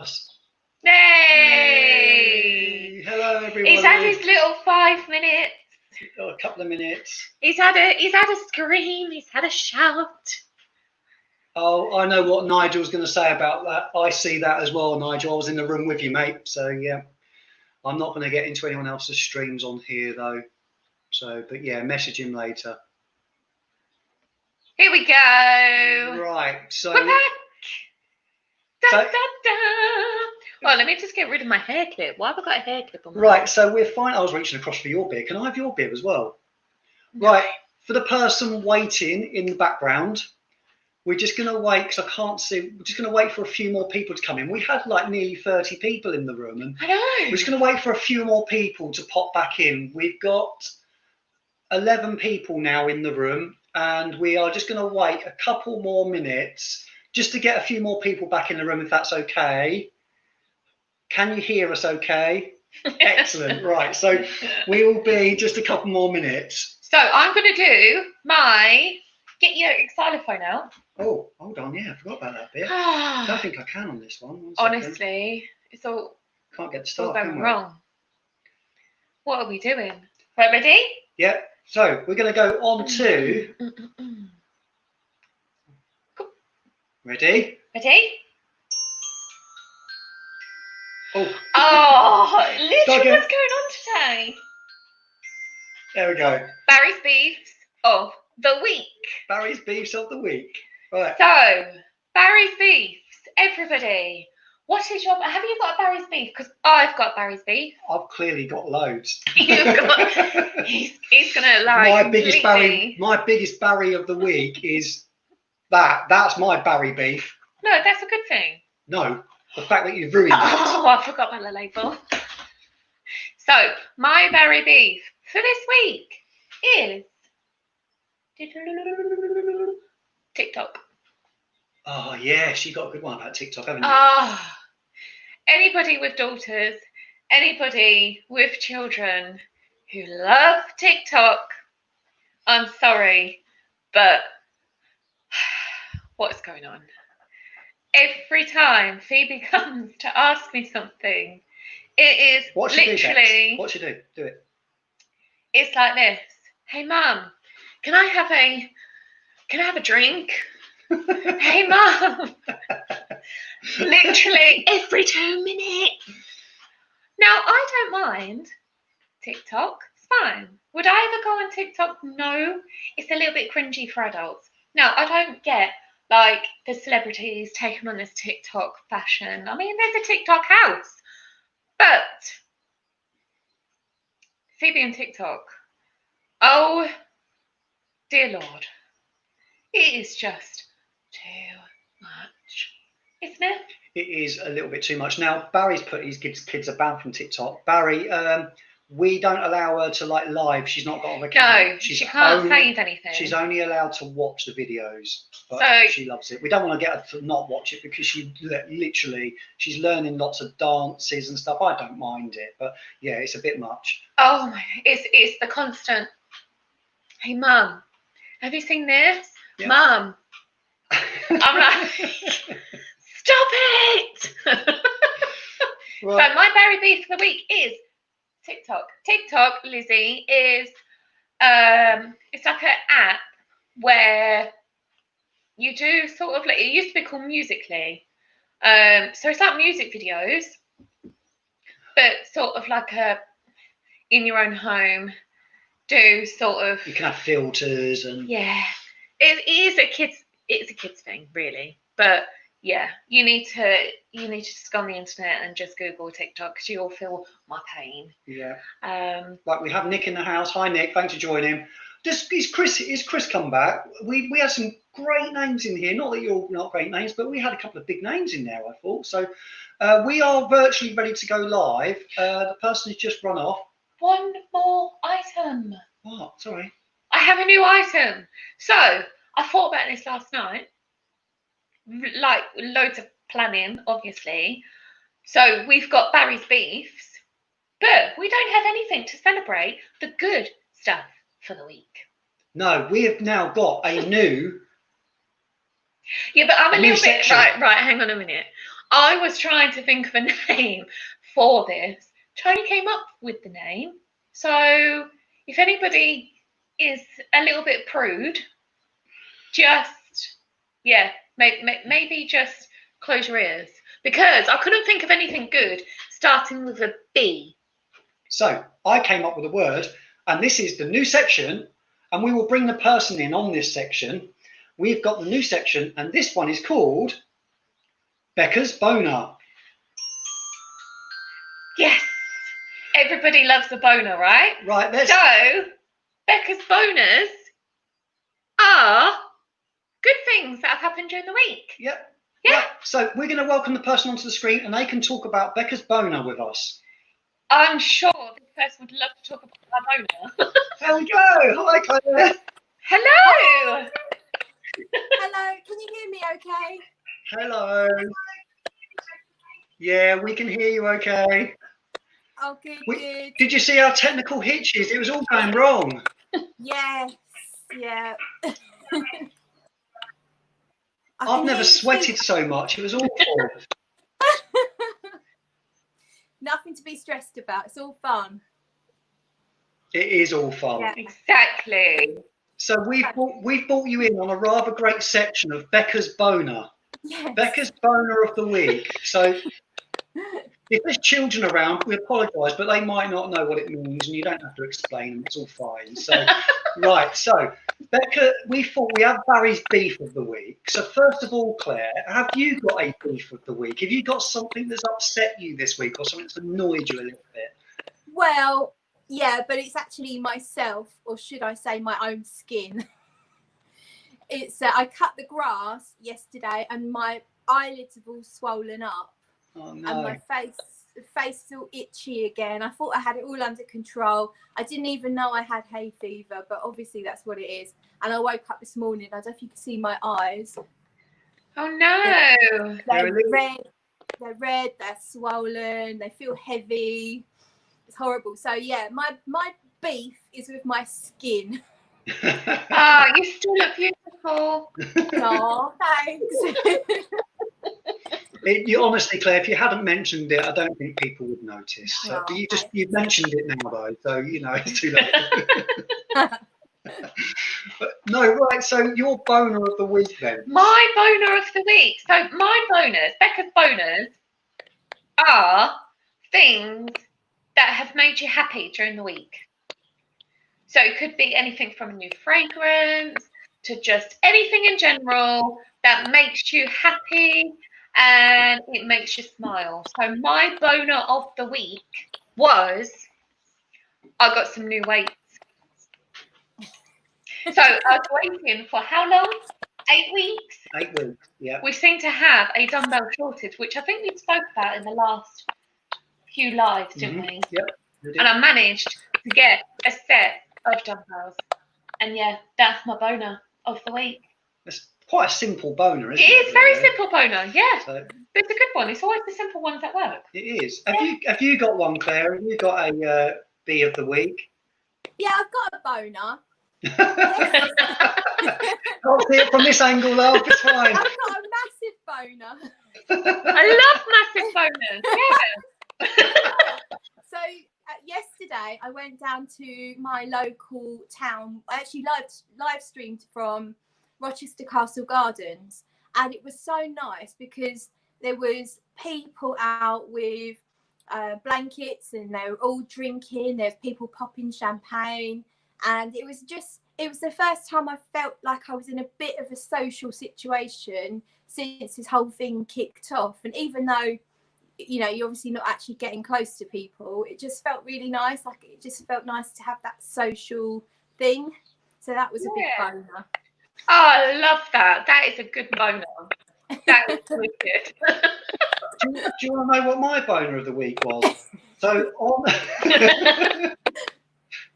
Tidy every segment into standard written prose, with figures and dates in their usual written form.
us. Yay! Hello, everyone. He's had his little 5 minutes. Oh, a couple of minutes. He's had a scream. He's had a shout. Oh, I know what Nigel's going to say about that. I see that as well, Nigel. I was in the room with you, mate. So yeah, I'm not going to get into anyone else's streams on here though. So, but yeah, message him later. Here we go. Right. So. We're back. Da, da, da. Well, let me just get rid of my hair clip. Why have I got a hair clip on? Right. So we're fine. I was reaching across for your beer. Can I have your beer as well? No. Right. For the person waiting in the background. We're just going to wait because I can't see. We're just going to wait for a few more people to come in. We had like nearly 30 people in the room, and I know. We're just going to wait for a few more people to pop back in. We've got 11 people now in the room, and we are just going to wait a couple more minutes just to get a few more people back in the room, if that's okay. Can you hear us okay? Excellent. Right. So we will be just a couple more minutes. So I'm going to do my. Get your xylophone out. Oh, hold on. Yeah, I forgot about that bit. I don't think I can on this one. Honestly, it's all. Can't get the all start. going wrong. What are we doing? Right, ready? Yep. So we're going to go on to. Ready? Ready? Oh. Literally, what's going on today? There we go. Barry's beefs of the week. Barry's beefs of the week. Right. So, Barry's beefs, everybody. What is your? Have you got a Barry's beef? Because I've got Barry's beef. I've clearly got loads. You've got. He's gonna lie. My biggest Barry of the week is that. That's my Barry beef. No, that's a good thing. No, the fact that you've ruined it. Oh, I forgot my label. So, my Barry beef for this week is TikTok. Oh yes, you got a good one about TikTok, haven't you? Anybody with daughters, anybody with children who love TikTok, I'm sorry, but what's going on? Every time Phoebe comes to ask me something, it is literally. What should do? Do it. It's like this. Hey, Mum, can I have a drink? Hey, Mum. Literally every 2 minutes. Now, I don't mind TikTok. It's fine. Would I ever go on TikTok? No. It's a little bit cringy for adults. Now, I don't get like the celebrities taking on this TikTok fashion. I mean, there's a TikTok house. But Phoebe and TikTok. Oh, dear Lord. It is just too much, isn't it? It is a little bit too much. Now, Barry's put his kids are banned from TikTok. Barry, we don't allow her to like live. She's not got an account. No, she can't save anything. She's only allowed to watch the videos. But so, she loves it. We don't want to get her to not watch it because she's learning lots of dances and stuff. I don't mind it, but yeah, it's a bit much. Oh my! It's the constant. Hey, Mum, have you seen this? Yep. Mum. I'm like, stop it! Right. So my Barry beef for the week is TikTok. TikTok, Lizzie, is it's like an app where you do sort of like, it used to be called Musical.ly. So it's like music videos, but sort of like in your own home, do sort of. You can have filters and. Yeah, it's a kids thing, really. But yeah, you need to just go on the internet and just Google TikTok because you'll feel my pain. Yeah. Like we have Nick in the house. Hi Nick, thanks for joining. Is Chris come back? We had some great names in here. Not that you're not great names, but we had a couple of big names in there, I thought. So we are virtually ready to go live. The person has just run off. One more item. What? Sorry. I have a new item. So I thought about this last night. Like loads of planning, obviously. So we've got Barry's beefs, but we don't have anything to celebrate the good stuff for the week. No, we have now got a new. Yeah, but I'm a little bit right. Hang on a minute. I was trying to think of a name for this. Tony came up with the name. So if anybody is a little bit prude, just, yeah, maybe just close your ears. Because I couldn't think of anything good starting with a B. So I came up with a word, and this is the new section, and we will bring the person in on this section. We've got the new section, and this one is called Becca's Boner. Yes, everybody loves a boner, right? Right, So Becca's boners are good things that have happened during the week. Yep. Yeah. Right, so we're going to welcome the person onto the screen, and they can talk about Becca's Boner with us. I'm sure this person would love to talk about my boner. There we go. Hi, Claire. Hello. Hello, can you hear me okay? Hello. Yeah, we can hear you okay. Oh, good. Did you see our technical hitches? It was all going wrong. Yes, yeah. I've never sweated so much. It was awful. Nothing to be stressed about. It's all fun. It is all fun. Yeah. Exactly. So we've brought you in on a rather great section of Becca's Boner. Yes. Becca's Boner of the week. So if there's children around, we apologise, but they might not know what it means, and you don't have to explain them. It's all fine. So, right. So, Becca, we thought we had Barry's beef of the week. So, first of all, Claire, have you got a beef of the week? Have you got something that's upset you this week, or something that's annoyed you a little bit? Well, yeah, but it's actually myself, or should I say my own skin. It's I cut the grass yesterday, and my eyelids have all swollen up. Oh, no. And my face is all itchy again. I thought I had it all under control. I didn't even know I had hay fever, but obviously that's what it is. And I woke up this morning. I don't know if you can see my eyes. Oh no. They're red, they're swollen, they feel heavy. It's horrible. So yeah, my beef is with my skin. Oh, you still look beautiful. Oh, thanks. Honestly, Claire, if you hadn't mentioned it, I don't think people would notice. So you've mentioned it now, though, so it's too late. But no, right. So your boner of the week, then? My boner of the week. So my boners, Becca's boners, are things that have made you happy during the week. So it could be anything from a new fragrance to just anything in general that makes you happy and it makes you smile. So my boner of the week was I got some new weights. So I was waiting for how long? 8 weeks? 8 weeks, yeah. We seem to have a dumbbell shortage, which I think we spoke about in the last few lives, didn't we? Yep. And I managed to get a set of dumbbells. And yeah, that's my boner of the week. It's quite a simple boner, isn't it? It is very simple boner, yeah. So, it's a good one. It's always the simple ones that work. it is. Have you got one, Claire? Have you got a B of the week? Yeah, I've got a boner. I'll see it from this angle, love. It's fine. I've got a massive boner. I love massive boners. Yeah. So yesterday I went down to my local town. I actually live streamed from Rochester Castle Gardens, and it was so nice because there was people out with blankets and they were all drinking. There's people popping champagne, and it was the first time I felt like I was in a bit of a social situation since this whole thing kicked off. And even though you're obviously not actually getting close to people, it just felt really nice. Like it just felt nice to have that social thing. So that was a big boner. Oh, I love that. That is a good boner. That is really good. Do you want to know what my boner of the week was? So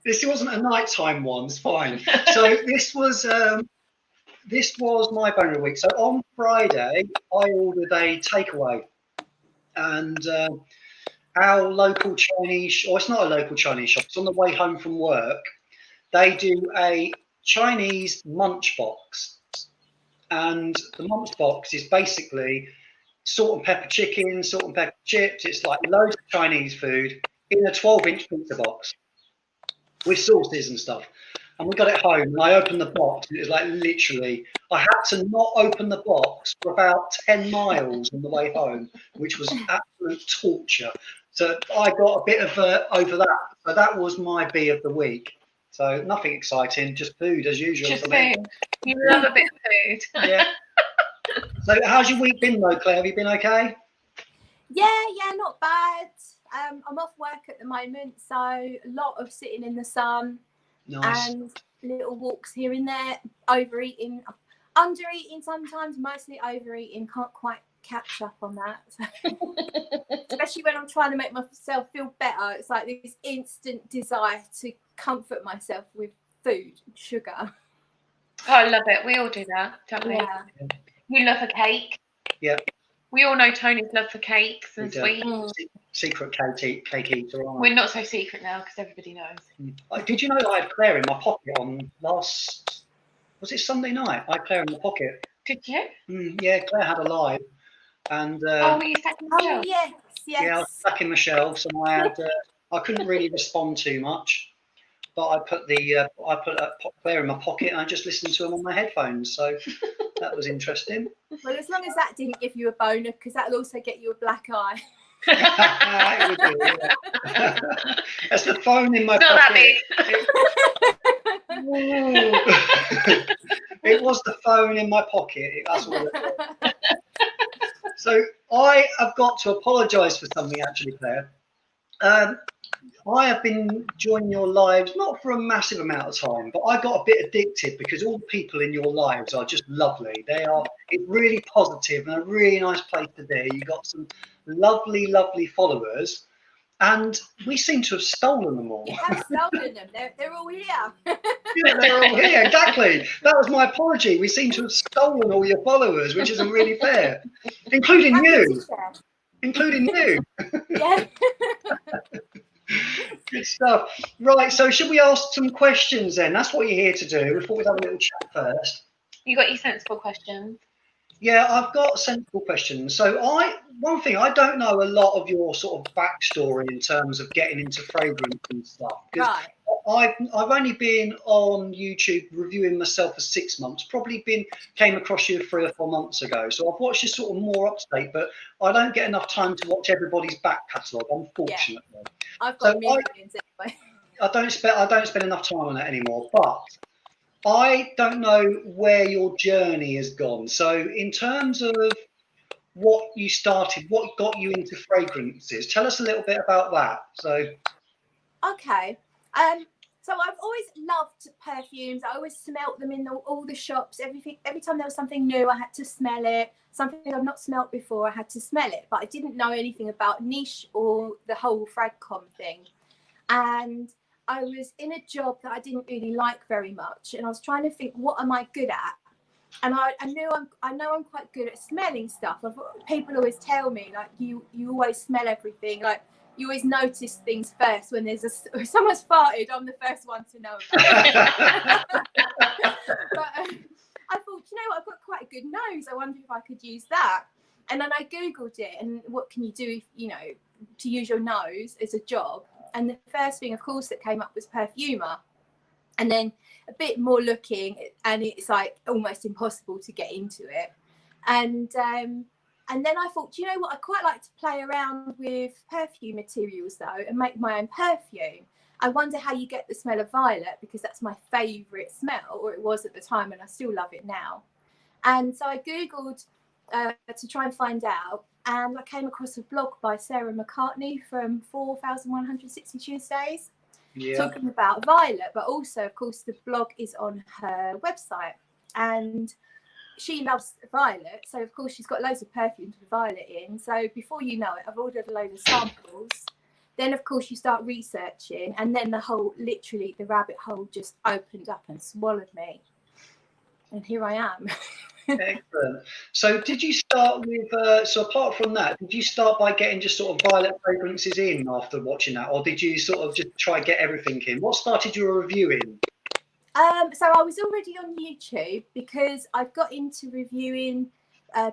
this wasn't a nighttime one. It's fine. So this was my boner of the week. So on Friday, I ordered a takeaway, and our local Chinese, or it's not a local Chinese shop. It's on the way home from work. They do a Chinese munch box, and the munch box is basically salt and pepper chicken, salt and pepper chips. It's like loads of Chinese food in a 12-inch pizza box with sauces and stuff. And we got it home, and I opened the box, and it was like literally, I had to not open the box for about 10 miles on the way home, which was absolute torture. So I got a bit of over that. So that was my B of the week. So nothing exciting, just food as usual. Just for me. food. You love a bit of food. Yeah. So how's your week been though, Claire? Have you been okay? Yeah, not bad. I'm off work at the moment, so a lot of sitting in the sun. Nice. And little walks here and there, overeating, undereating sometimes, mostly overeating. Can't quite catch up on that. Especially when I'm trying to make myself feel better. It's like this instant desire to comfort myself with food and sugar. Oh, I love it. We all do that, don't we? Yeah. You love a cake. Yeah. We all know Tony's love for cakes and sweets. Secret cake eater. We're not so secret now because everybody knows. Did you know that I had Claire in my pocket on was it Sunday night? I had Claire in my pocket. Did you? Yeah, Claire had a live. And were you stacking the shelf? Yes. Yeah, I was stacking the shelves, and I had I couldn't really respond too much, but I put Claire in my pocket, and I just listened to them on my headphones. So that was interesting. Well, as long as that didn't give you a boner, because that'll also get you a black eye. It would do, yeah. That's the phone in my Not pocket. that big. It was the phone in my pocket. That's what it was. So I have got to apologise for something, actually, Claire. I have been joining your lives, not for a massive amount of time, but I got a bit addicted because all the people in your lives are just lovely. It's really positive and a really nice place to be. You've got some lovely, lovely followers, and we seem to have stolen them all. You have stolen them. They're all here. Yeah, they're all here, exactly. That was my apology. We seem to have stolen all your followers, which isn't really fair, including you. Including you. Yeah. Good stuff. Right, so should we ask some questions then? That's what you're here to do. We thought we'd have a little chat first. You got your sensible questions. Yeah, I've got sensible questions. So one thing, I don't know a lot of your sort of backstory in terms of getting into fragrance and stuff. Right. I've only been on YouTube reviewing myself for 6 months. Probably came across you 3 or 4 months ago. So I've watched you sort of more up to date, but I don't get enough time to watch everybody's back catalogue, unfortunately. Yeah. I've got millions anyway. I don't spend enough time on it anymore, but I don't know where your journey has gone. So in terms of what you started, what got you into fragrances, tell us a little bit about that. So Okay. So I've always loved perfumes. I always smelt them in all the shops. Every time there was something new, I had to smell it. Something I've not smelt before, I had to smell it. But I didn't know anything about niche or the whole Fragcom thing. And I was in a job that I didn't really like very much, and I was trying to think, what am I good at? And I know I'm quite good at smelling stuff. People always tell me, like, you always smell everything. Like, you always notice things first when if someone's farted. I'm the first one to know about it. But I thought, you know what, I've got quite a good nose. I wonder if I could use that. And then I Googled it, and what can you do, to use your nose as a job? And the first thing, of course, that came up was perfumer. And then a bit more looking, and it's like almost impossible to get into it. And then I thought, you know what, I'd quite like to play around with perfume materials though and make my own perfume. I wonder how you get the smell of violet, because that's my favourite smell, or it was at the time, and I still love it now. And so I Googled to try and find out, and I came across a blog by Sarah McCartney from 4,160 Tuesdays, talking about violet, but also, of course, the blog is on her website, and she loves violet, so of course she's got loads of perfumes with violet in. So before you know it, I've ordered a load of samples. Then of course you start researching, and then literally the rabbit hole just opened up and swallowed me, and here I am. Excellent. So did you start with so apart from that, did you start by getting just sort of violet fragrances in after watching that, or did you sort of just try and get everything in? What started your reviewing? So I was already on YouTube because I've got into reviewing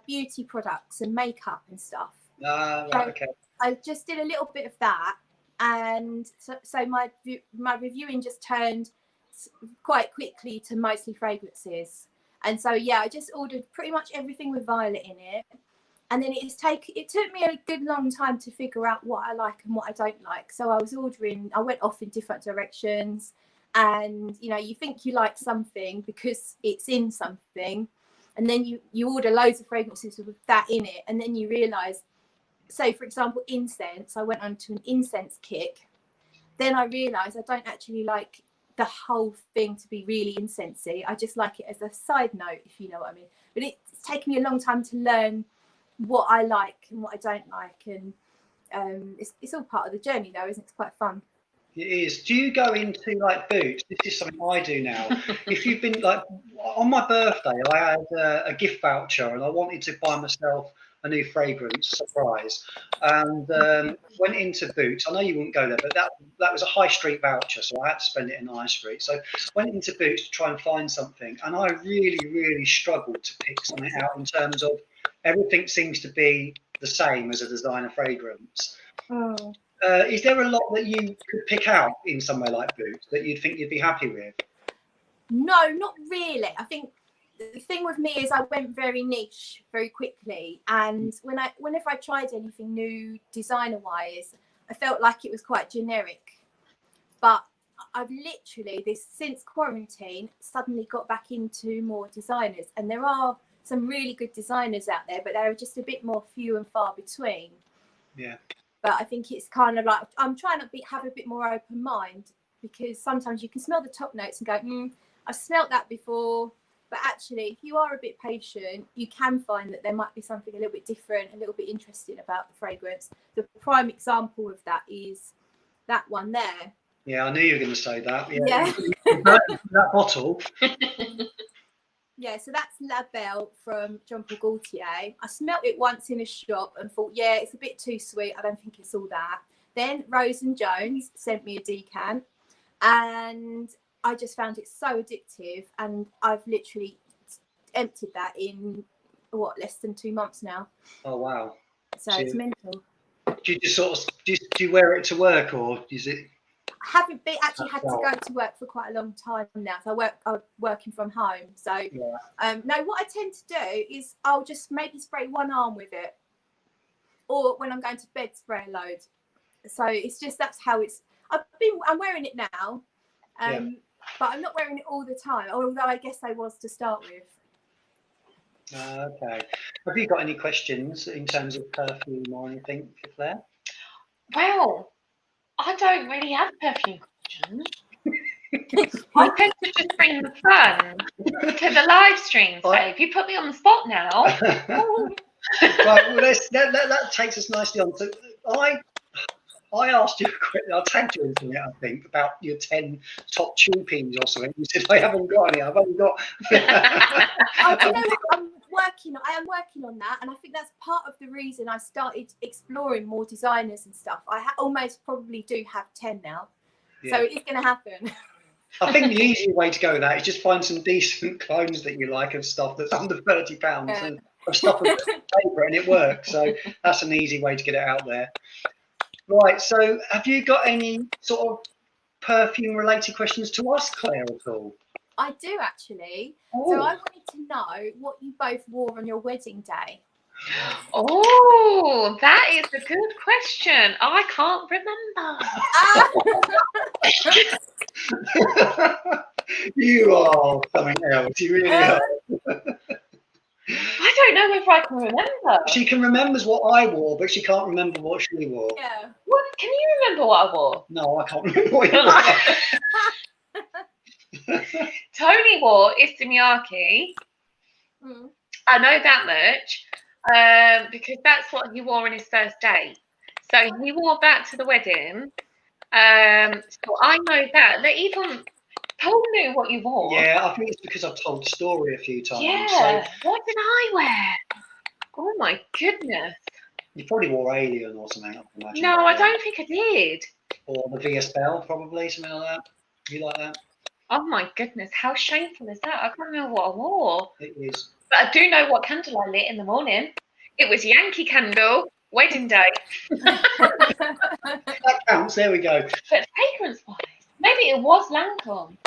beauty products and makeup and stuff. Right, So okay. I just did a little bit of that, and so my reviewing just turned quite quickly to mostly fragrances. And so yeah, I just ordered pretty much everything with violet in it, and then it took me a good long time to figure out what I like and what I don't like. So I went off in different directions, and you know, you think you like something because it's in something, and then you order loads of fragrances with that in it, and then you realize, so for example, incense, I went on to an incense kick. Then I realized I don't actually like the whole thing to be really incensey. I just like it as a side note, if you know what I mean. But it's taken me a long time to learn what I like and what I don't like, and it's all part of the journey though, isn't it? It's quite fun. It is. Do you go into like Boots? This is something I do now. If you've been like on my birthday, I had a gift voucher and I wanted to buy myself a new fragrance surprise, and went into Boots. I know you wouldn't go there, but that was a high street voucher, so I had to spend it in the high street. So went into Boots to try and find something, and I really struggled to pick something out in terms of everything seems to be the same as a designer fragrance. Oh. Is there a lot that you could pick out in somewhere like Boots that you'd think you'd be happy with? No, not really. I think the thing with me is I went very niche very quickly, and whenever I tried anything new designer wise, I felt like it was quite generic. But I've literally since quarantine suddenly got back into more designers, and there are some really good designers out there, but they're just a bit more few and far between. Yeah. But I think it's kind of like I'm trying to have a bit more open mind, because sometimes you can smell the top notes and go, I've smelt that before. But actually, if you are a bit patient, you can find that there might be something a little bit different, a little bit interesting about the fragrance. The prime example of that is that one there. Yeah, I knew you were going to say that. Yeah. That bottle. Yeah, so that's La Belle from Jean Paul Gaultier. I smelt it once in a shop and thought, yeah, it's a bit too sweet. I don't think it's all that. Then Rose and Jones sent me a decant, and I just found it so addictive. And I've literally emptied that in, less than 2 months now. Oh, wow. So it's mental. Do you just sort of, do you wear it to work, or is it? I haven't actually had to go to work for quite a long time now. So I'm working from home. So no, what I tend to do is I'll just maybe spray one arm with it, or when I'm going to bed, spray a load. So it's just, that's how it's. I'm wearing it now, but I'm not wearing it all the time. Although I guess I was to start with. Okay. Have you got any questions in terms of perfume or anything, Claire? Well, I don't really have perfume questions. I tend to just bring the fun to the live stream. So if you put me on the spot now. Right, well, that takes us nicely on. So I asked you a question, I tagged you into it, I think, about your 10 top tupings or something. You said, I haven't got any, I've only got. Do you know what? I am working on that, and I think that's part of the reason I started exploring more designers and stuff. I almost probably do have 10 now, so it's going to happen. I think the easy way to go with that is just find some decent clones that you like of stuff that's under £30 and of stuff with paper, and it works. So that's an easy way to get it out there. Right, so have you got any sort of perfume related questions to us, Claire, at all? I do actually. Oh. So I wanted to know what you both wore on your wedding day. Oh, that is a good question. I can't remember. You are something else. You really are. I don't know if I can remember. She can remember what I wore, but she can't remember what she wore. Yeah. What? Can you remember what I wore? No, I can't remember what you wore. Tony wore Isimiaki. I know that much because that's what he wore on his first date. So he wore that to the wedding. So I know that. They even told me what you wore. Yeah, I think it's because I've told the story a few times. Yeah. So, what did I wear? Oh my goodness. You probably wore Alien or something, I imagine. No, I don't think I did. Or the VS Bell, probably, something like that. You like that? Oh my goodness, how shameful is that? I can't remember what I wore. It is. But I do know what candle I lit in the morning. It was Yankee Candle, wedding day. That counts. There we go. But fragrance-wise, maybe it was Lancome.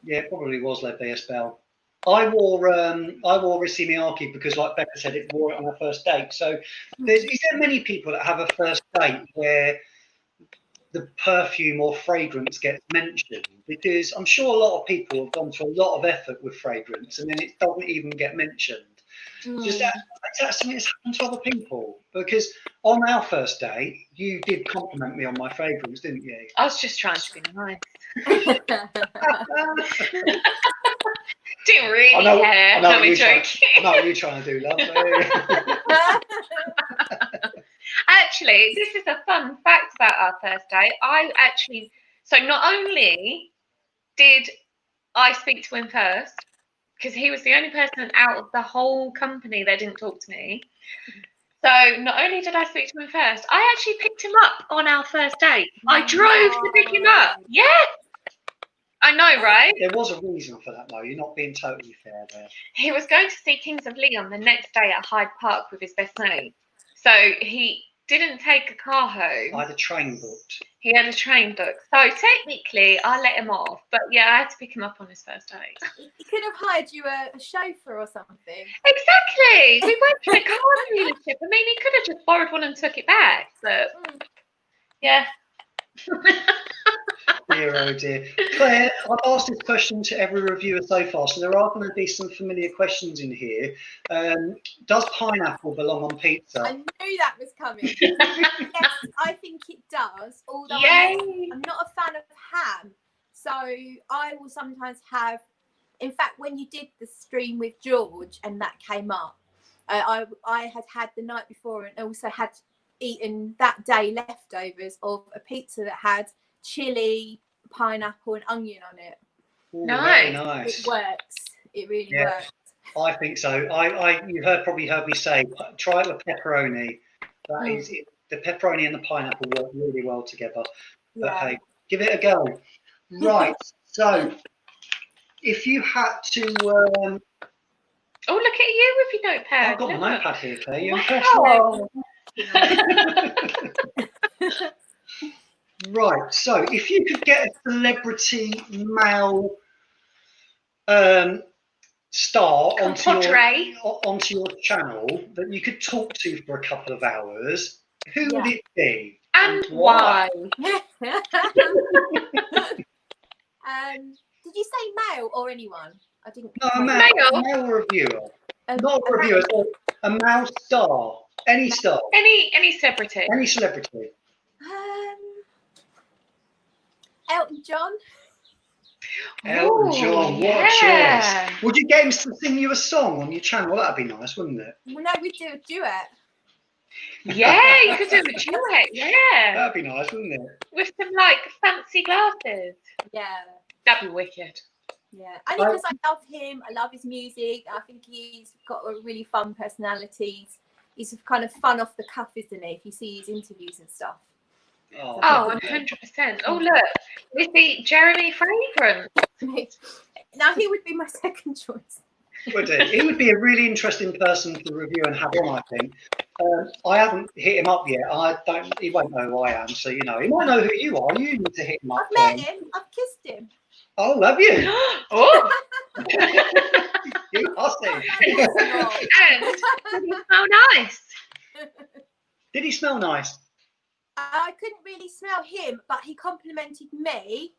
Yeah, it probably was led by a spell. I wore Rissy Miyake because, like Becca said, it wore it on her first date. So, is there many people that have a first date where the perfume or fragrance gets mentioned? Because I'm sure a lot of people have gone to a lot of effort with fragrance and then it doesn't even get mentioned. Is that something that's happened to other people? Because on our first date, you did compliment me on my fragrance, didn't you? I was just trying to be nice. Didn't really care. I know I'm joking. I know what you're trying to do, love. Actually, this is a fun fact about our first date. So not only did I speak to him first, because he was the only person out of the whole company that didn't talk to me. So not only did I speak to him first, I actually picked him up on our first date. I drove to pick him up. Yeah. I know, right? There was a reason for that, though. You're not being totally fair there. He was going to see Kings of Leon the next day at Hyde Park with his best mate. So he didn't take a car home. I had a train booked. He had a train booked. So technically, I let him off. But yeah, I had to pick him up on his first date. He could have hired you a chauffeur or something. Exactly. We went to a car dealership. I mean, he could have just borrowed one and took it back. But yeah. Dear, oh dear. Claire, I've asked this question to every reviewer so far, so there are going to be some familiar questions in here. Does pineapple belong on pizza? I knew that was coming. Yes, I think it does. Although I'm not a fan of ham, so I will sometimes have. In fact, when you did the stream with George and that came up, I had the night before and also had eaten that day leftovers of a pizza that had chili, pineapple and onion on it. Ooh, nice. Nice. It works. It really works. I think so. You probably heard me say, try it with pepperoni. That is it. The pepperoni and the pineapple work really well together. But hey, give it a go. Right. So, if you had to, oh, look at you with your notepad. I've got my notepad here, Claire. You're wow. Right, so if you could get a celebrity male star onto your channel that you could talk to for a couple of hours, who would it be? And why? Did you say male or anyone? I didn't. No, a male reviewer. Not a reviewer, a male star. Any star. Any celebrity. Any celebrity. Elton John. Elton John, what a choice. Would you get him to sing you a song on your channel? That'd be nice, wouldn't it? Well, no, we'd do a duet. Yeah, you could do a duet, yeah. That'd be nice, wouldn't it? With some, like, fancy glasses. Yeah. That'd be wicked. Yeah, only because I love him. I love his music. I think he's got a really fun personality. He's kind of fun off the cuff, isn't he? If you see his interviews and stuff. Oh, 100%. Oh, look, we see Jeremy Fragrance. Now he would be my second choice. Would he? He would be a really interesting person to review and have on, I think. I haven't hit him up yet. He won't know who I am, so you know. He might know who you are. You need to hit him up. I've met him. I've kissed him. Oh, love you. Oh. You hussy. And did he smell nice? Did he smell nice? I couldn't really smell him, but he complimented me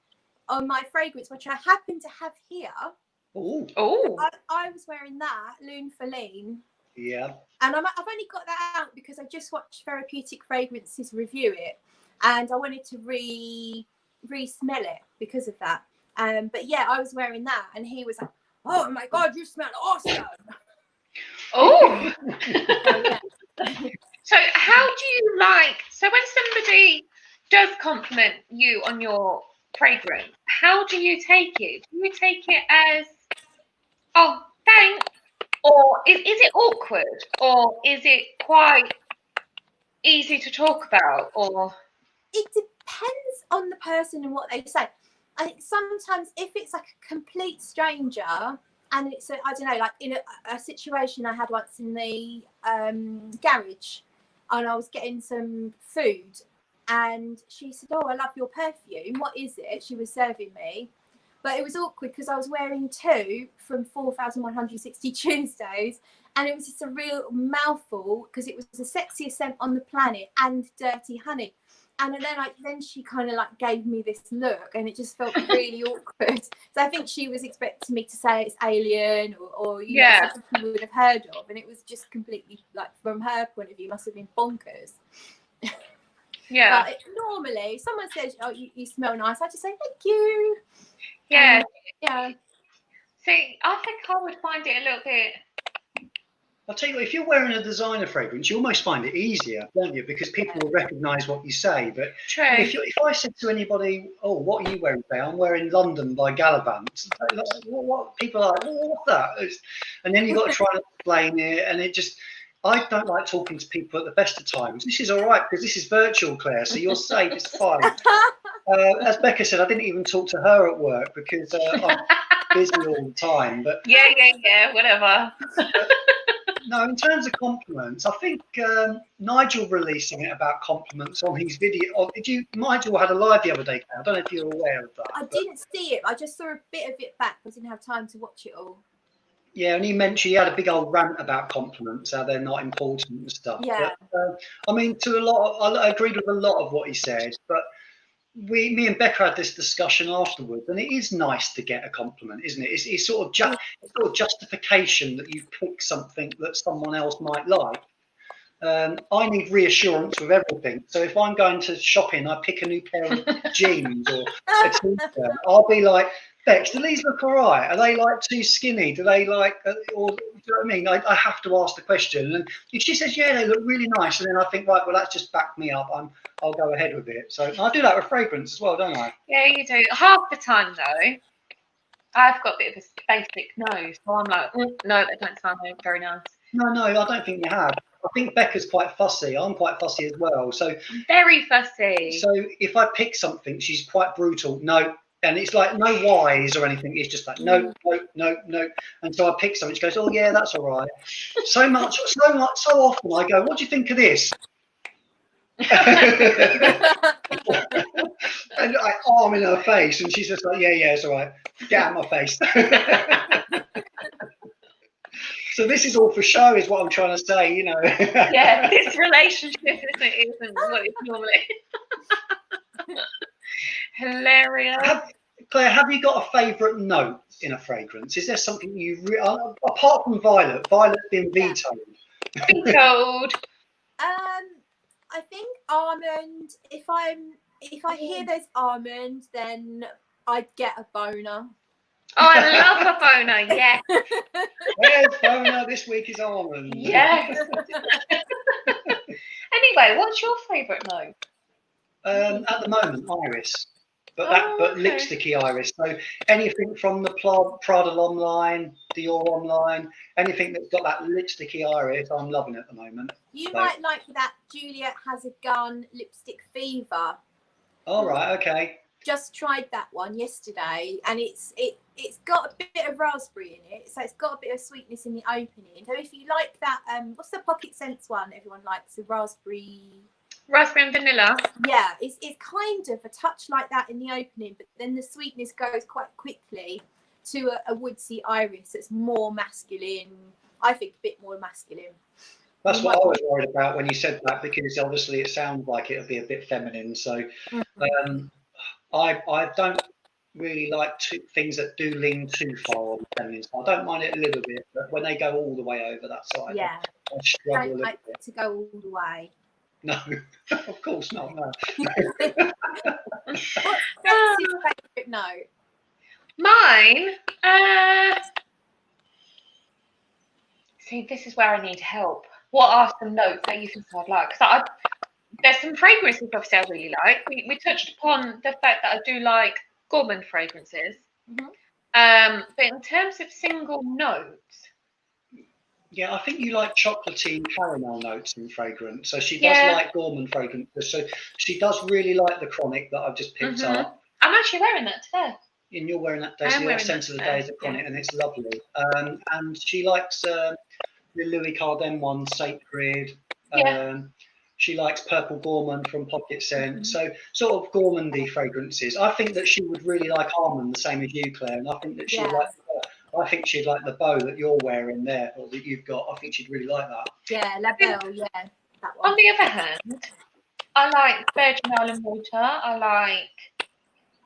on my fragrance, which I happen to have here. Oh. I was wearing that, Loon for Lean. Yeah. And I've only got that out because I just watched Therapeutic Fragrances review it, and I wanted to re-smell it because of that. But yeah, I was wearing that, and he was like, "Oh my God, you smell awesome!" Oh. So how do you like? So when somebody does compliment you on your fragrance, how do you take it? Do you take it as, "Oh, thanks," or is it awkward, or is it quite easy to talk about? Or it depends on the person and what they say. I think sometimes if it's like a complete stranger, And it's, I don't know, like in a situation I had once in the garage, and I was getting some food, and she said, "Oh, I love your perfume. What is it?" She was serving me. But it was awkward because I was wearing 2 from 4,160 Tuesdays, and it was just a real mouthful because it was the sexiest scent on the planet and dirty honey. And then she kind of like gave me this look, and it just felt really awkward. So I think she was expecting me to say it's alien or you know, something she would have heard of, and it was just completely, like, from her point of view, must have been bonkers. Yeah. But normally, someone says, "Oh, you smell nice," I just say thank you. Yeah. Yeah. See, I think I would find it a little bit. I'll tell you what, if you're wearing a designer fragrance, you almost find it easier, don't you? Because people will recognise what you say. But True. if I said to anybody, "Oh, what are you wearing today?" "I'm wearing London by Gallivant." What people are like, "What's that?" And then you've got to try and explain it, and it just. I don't like talking to people at the best of times. This is all right because this is virtual, Claire, so you're safe. It's fine. As Becca said, I didn't even talk to her at work because I'm busy all the time. But yeah, whatever. no, in terms of compliments, I think Nigel released something about compliments on his video. Nigel had a live the other day, Claire. I don't know if you're aware of that. I didn't see it. I just saw a bit of it back. I didn't have time to watch it all. Yeah, and he mentioned he had a big old rant about compliments, how they're not important and stuff. Yeah. But, I mean, I agreed with a lot of what he said, but me and Becca had this discussion afterwards, and it is nice to get a compliment, isn't it? It's sort of justification that you've picked something that someone else might like. I need reassurance with everything. So if I'm going to shopping, I pick a new pair of jeans or a t-shirt, I'll be like, "Bex, do these look all right? Are they like too skinny? Do they like, or do you know what I mean?" I have to ask the question. And if she says, "Yeah, they look really nice," and then I think, right, well, that's just backed me up. I'll go ahead with it. So I do that with fragrance as well, don't I? Yeah, you do. Half the time, though, I've got a bit of a basic nose, so I'm like, no, they don't sound very nice. No, I don't think you have. I think Becca's quite fussy. I'm quite fussy as well. So I'm very fussy. So if I pick something, she's quite brutal. No. And it's like no whys or anything. It's just like no. And so I pick something. She goes, "Oh yeah, that's all right." So often I go, "What do you think of this?" And I arm in her face, and she's just like, "Yeah, it's all right. Get out of my face." So this is all for show, is what I'm trying to say, you know. Yeah, this relationship isn't what it's normally. Hilarious. Claire, have you got a favourite note in a fragrance? Is there something you apart from Violet's been vetoed? Vetoed. I think almond. If I hear there's almond, then I'd get a boner. Oh, I love a boner. Yes. Where's boner? This week is almond. Yes. Anyway, what's your favourite note? At the moment, iris, but Okay. lipsticky iris. So anything from the Prada L'Homme line, Dior Homme line, anything that's got that lipsticky iris, I'm loving at the moment. You might like that Juliet Has a Gun Lipstick Fever. All right, okay. Just tried that one yesterday, and it's got a bit of raspberry in it, so it's got a bit of sweetness in the opening. So if you like that, what's the Pocket Scents one everyone likes? The raspberry and vanilla. Yeah, it's kind of a touch like that in the opening, but then the sweetness goes quite quickly to a woodsy iris that's more masculine. I think a bit more masculine. That's what I was worried about when you said that, because obviously it sounds like it'll be a bit feminine. So I don't really like things that do lean too far on the feminine side. I don't mind it a little bit, but when they go all the way over that side, yeah, I struggle a don't little like bit. to go all the way. No, of course not. No. What's Bex's favourite note? Mine. See, this is where I need help. What are some notes that you think I'd like? Because there's some fragrances obviously I really like. We touched upon the fact that I do like gourmand fragrances. Mm-hmm. But in terms of single notes. Yeah, I think you like chocolatey and caramel notes in fragrance. So she does like gourmand fragrances. So she does really like the chronic that I've just picked up. I'm actually wearing that today. and you're wearing that I am Daisy wearing Sense of the that, Days on it, and it's lovely. And she likes the Louis Cardin one, Sacred. Yeah. She likes Purple Gourmand from Pocket Scent. So sort of gourmandy fragrances. I think that she would really like Almond, the same as you, Claire. And I think that she'd like. I think she'd like the bow that you're wearing there, or that you've got. I think she'd really like that. Yeah, La Belle, yeah, that one. On the other hand, I like Virgin Island Water. I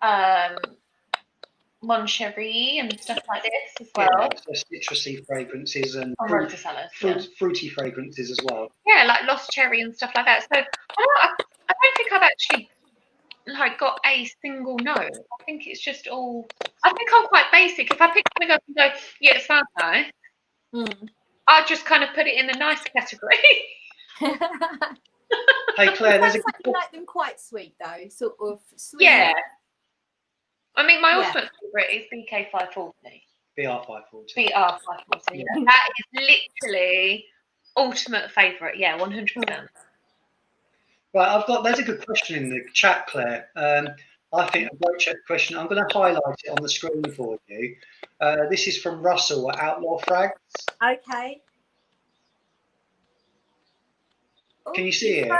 like Mon Cherie and stuff like this as well. Yeah, so citrusy fragrances and fruity fragrances as well. Yeah, like Lost Cherry and stuff like that. So I don't think I've actually like got a single note. I think it's just all. I think I'm quite basic. If I pick something up and go, yeah, it smells nice, I just kind of put it in the nice category. Hey Claire, there's you like them quite sweet though, sort of sweet. Yeah. I mean, my ultimate favourite is BK 540. BR 540. BR 540. Yeah. That is literally ultimate favourite. Yeah, 100%. Right, there's a good question in the chat, Claire. I think a great chat question. I'm going to highlight it on the screen for you. This is from Russell at Outlaw Frags. Okay. Can you see it?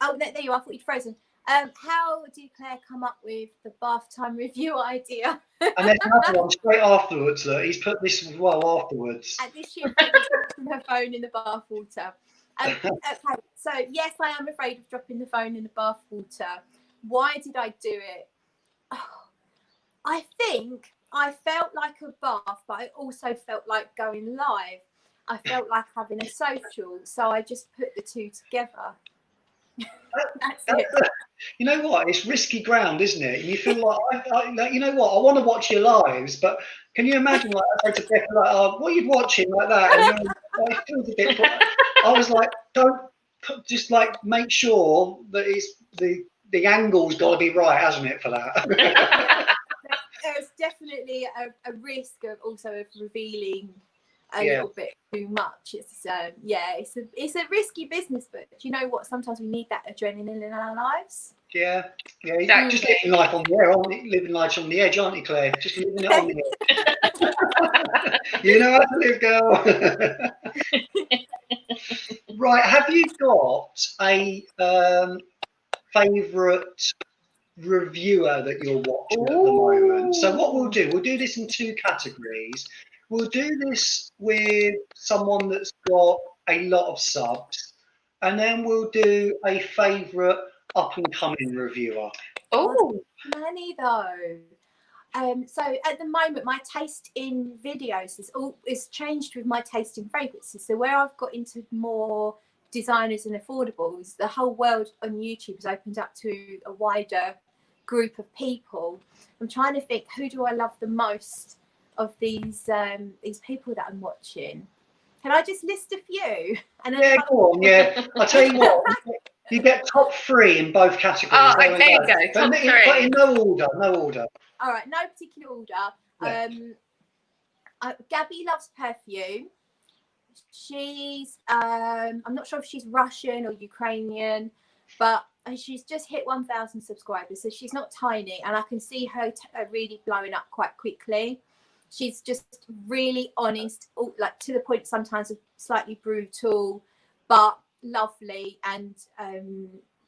Oh, there you are. I thought you'd frozen. How did Claire come up with the bath time review idea? And there's another one straight afterwards. Look, he's put this as well afterwards. And this year, dropping her phone in the bath water. Okay, so yes, I am afraid of dropping the phone in the bath water. Why did I do it? Oh, I think I felt like a bath, but I also felt like going live. I felt like having a social, so I just put the two together. That's it. You know what? It's risky ground, isn't it? You feel like, you know what? I want to watch your lives, but can you imagine, like, I say to Becca, like, oh, what are you watching like that? And it feels a bit. I was like, just like make sure that it's the angle's got to be right, hasn't it, for that? There's definitely a risk of also revealing a little bit too much. It's it's a risky business, but do you know what? Sometimes we need that adrenaline in our lives. Yeah, exactly. Just living life on the air, living life on the edge, aren't you, Claire? Just living it on the edge. You know how to live, girl. Right, have you got a favourite reviewer that you're watching at the moment? So what we'll do this in two categories. We'll do this with someone that's got a lot of subs, and then we'll do a favourite up-and-coming reviewer. Oh, many though. So at the moment, my taste in videos is changed with my taste in fragrances. So where I've got into more designers and affordables, the whole world on YouTube has opened up to a wider group of people. I'm trying to think, who do I love the most of these people that I'm watching? Can I just list a few? And then go on. Yeah, I'll tell you what. You get top 3 in both categories. Oh, there you go. Top 3. But in no order. All right, no particular order. Yeah. Gabby loves perfume. She's I'm not sure if she's Russian or Ukrainian, but she's just hit 1,000 subscribers, so she's not tiny, and I can see her really blowing up quite quickly. She's just really honest, like to the point sometimes of slightly brutal, but lovely and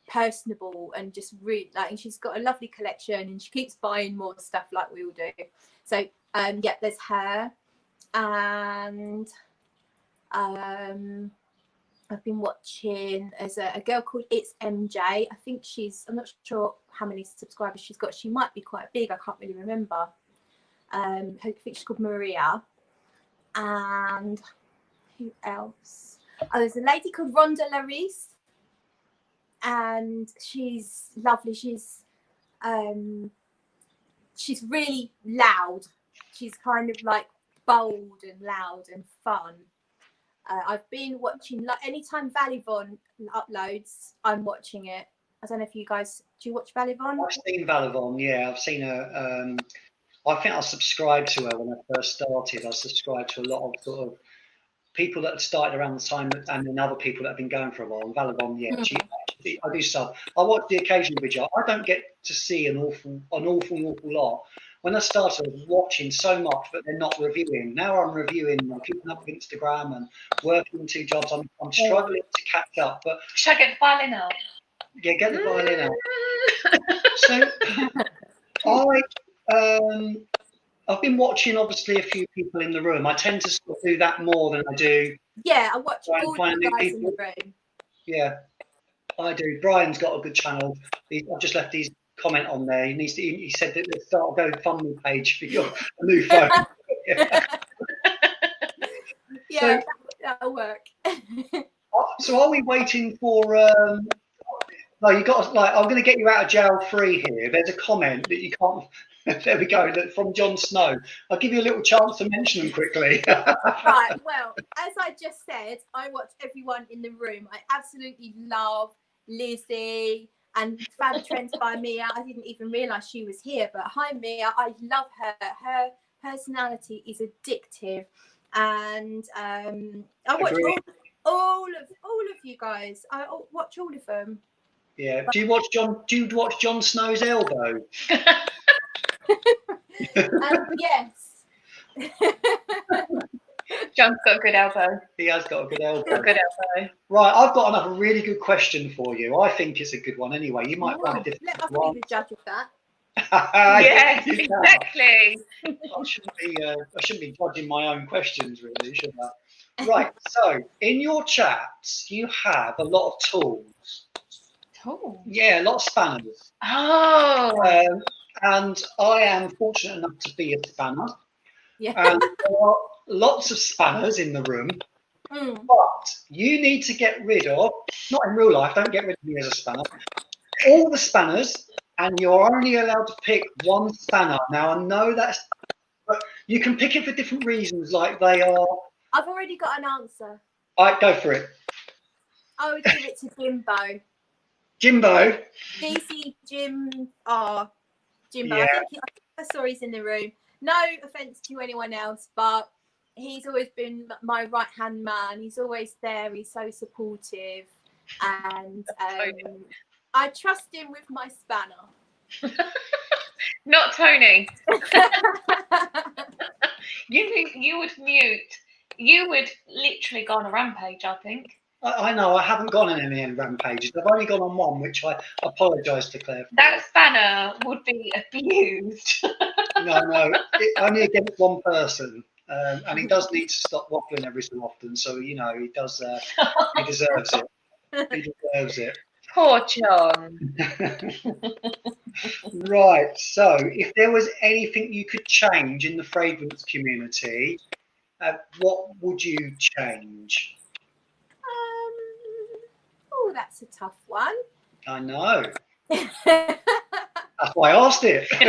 personable, and just really like. And she's got a lovely collection, and she keeps buying more stuff like we all do. So there's her, and I've been watching as a girl called It's MJ. I think I'm not sure how many subscribers she's got. She might be quite big. I can't really remember. I think she's called Maria. And who else? Oh, there's a lady called Rhonda Larice, and she's lovely. She's really loud. She's kind of like bold and loud and fun. I've been watching, like, anytime Valivon uploads, I'm watching it. I don't know if you guys, do you watch Valivon? I've seen Valivon, yeah. I've seen her. I think I subscribed to her when I first started. I subscribed to a lot of sort of people that had started around the time, and then other people that have been going for a while. And Valivon, yeah, I do sub. I watch the occasional video. I don't get to see an awful lot, when I started, I was watching so much, but they're not reviewing. Now I'm reviewing, I'm keeping up with Instagram and working 2 jobs. I'm struggling to catch up, but should I get the violin out? yeah, get the violin out. So I've been watching obviously a few people in the room. I tend to sort of do that more than I do. Yeah, I watch try and all find the new guys in people. the room. Yeah, I do. Brian's got a good channel. I've just left his comment on there. He said that let's start a GoFundMe page for your new phone. Yeah, that'll work. So are we waiting for? No, you got like. I'm going to get you out of jail free here. There's a comment that you can't. There we go. From Jon Snow. I'll give you a little chance to mention them quickly. Right. Well, as I just said, I watch everyone in the room. I absolutely love Lizzie and Fab Trends by Mia. I didn't even realise she was here, but hi Mia. I love her. Her personality is addictive, and I watch all of you guys. I watch all of them. Yeah. Do you watch Jon Snow's elbow? Yes. John's got a good elbow. He has got a good elbow. Good elbow. Right, I've got another really good question for you. I think it's a good one anyway. You might find it Let us difficult. be the judge of that. Yes, exactly. I shouldn't be judging my own questions, really, should I? Right. So, in your chats, you have a lot of tools. Tools? Yeah, a lot of spanners. Oh. And I am fortunate enough to be a spanner. Yeah. And there are lots of spanners in the room. But you need to get rid of, not in real life, don't get rid of me as a spanner, all the spanners, and you're only allowed to pick one spanner. Now, I know but you can pick it for different reasons, like they are... I've already got an answer. All right, go for it. I would give it to Jimbo. Jimbo? DC Jim Jimbo. Yeah. I think I saw he's in the room. No offense to anyone else, but he's always been my right-hand man. He's always there. He's so supportive. And I trust him with my spanner. Not Tony. You would mute. You would literally go on a rampage, I think. I know, I haven't gone on any rampages. I've only gone on one, which I apologise to Claire for. That spanner would be abused. No, only against one person. And he does need to stop waffling every so often. So, he does. He deserves it. He deserves it. Poor John. Right. So, if there was anything you could change in the fragrance community, what would you change? Oh, that's a tough one. I know. That's why I asked it. Do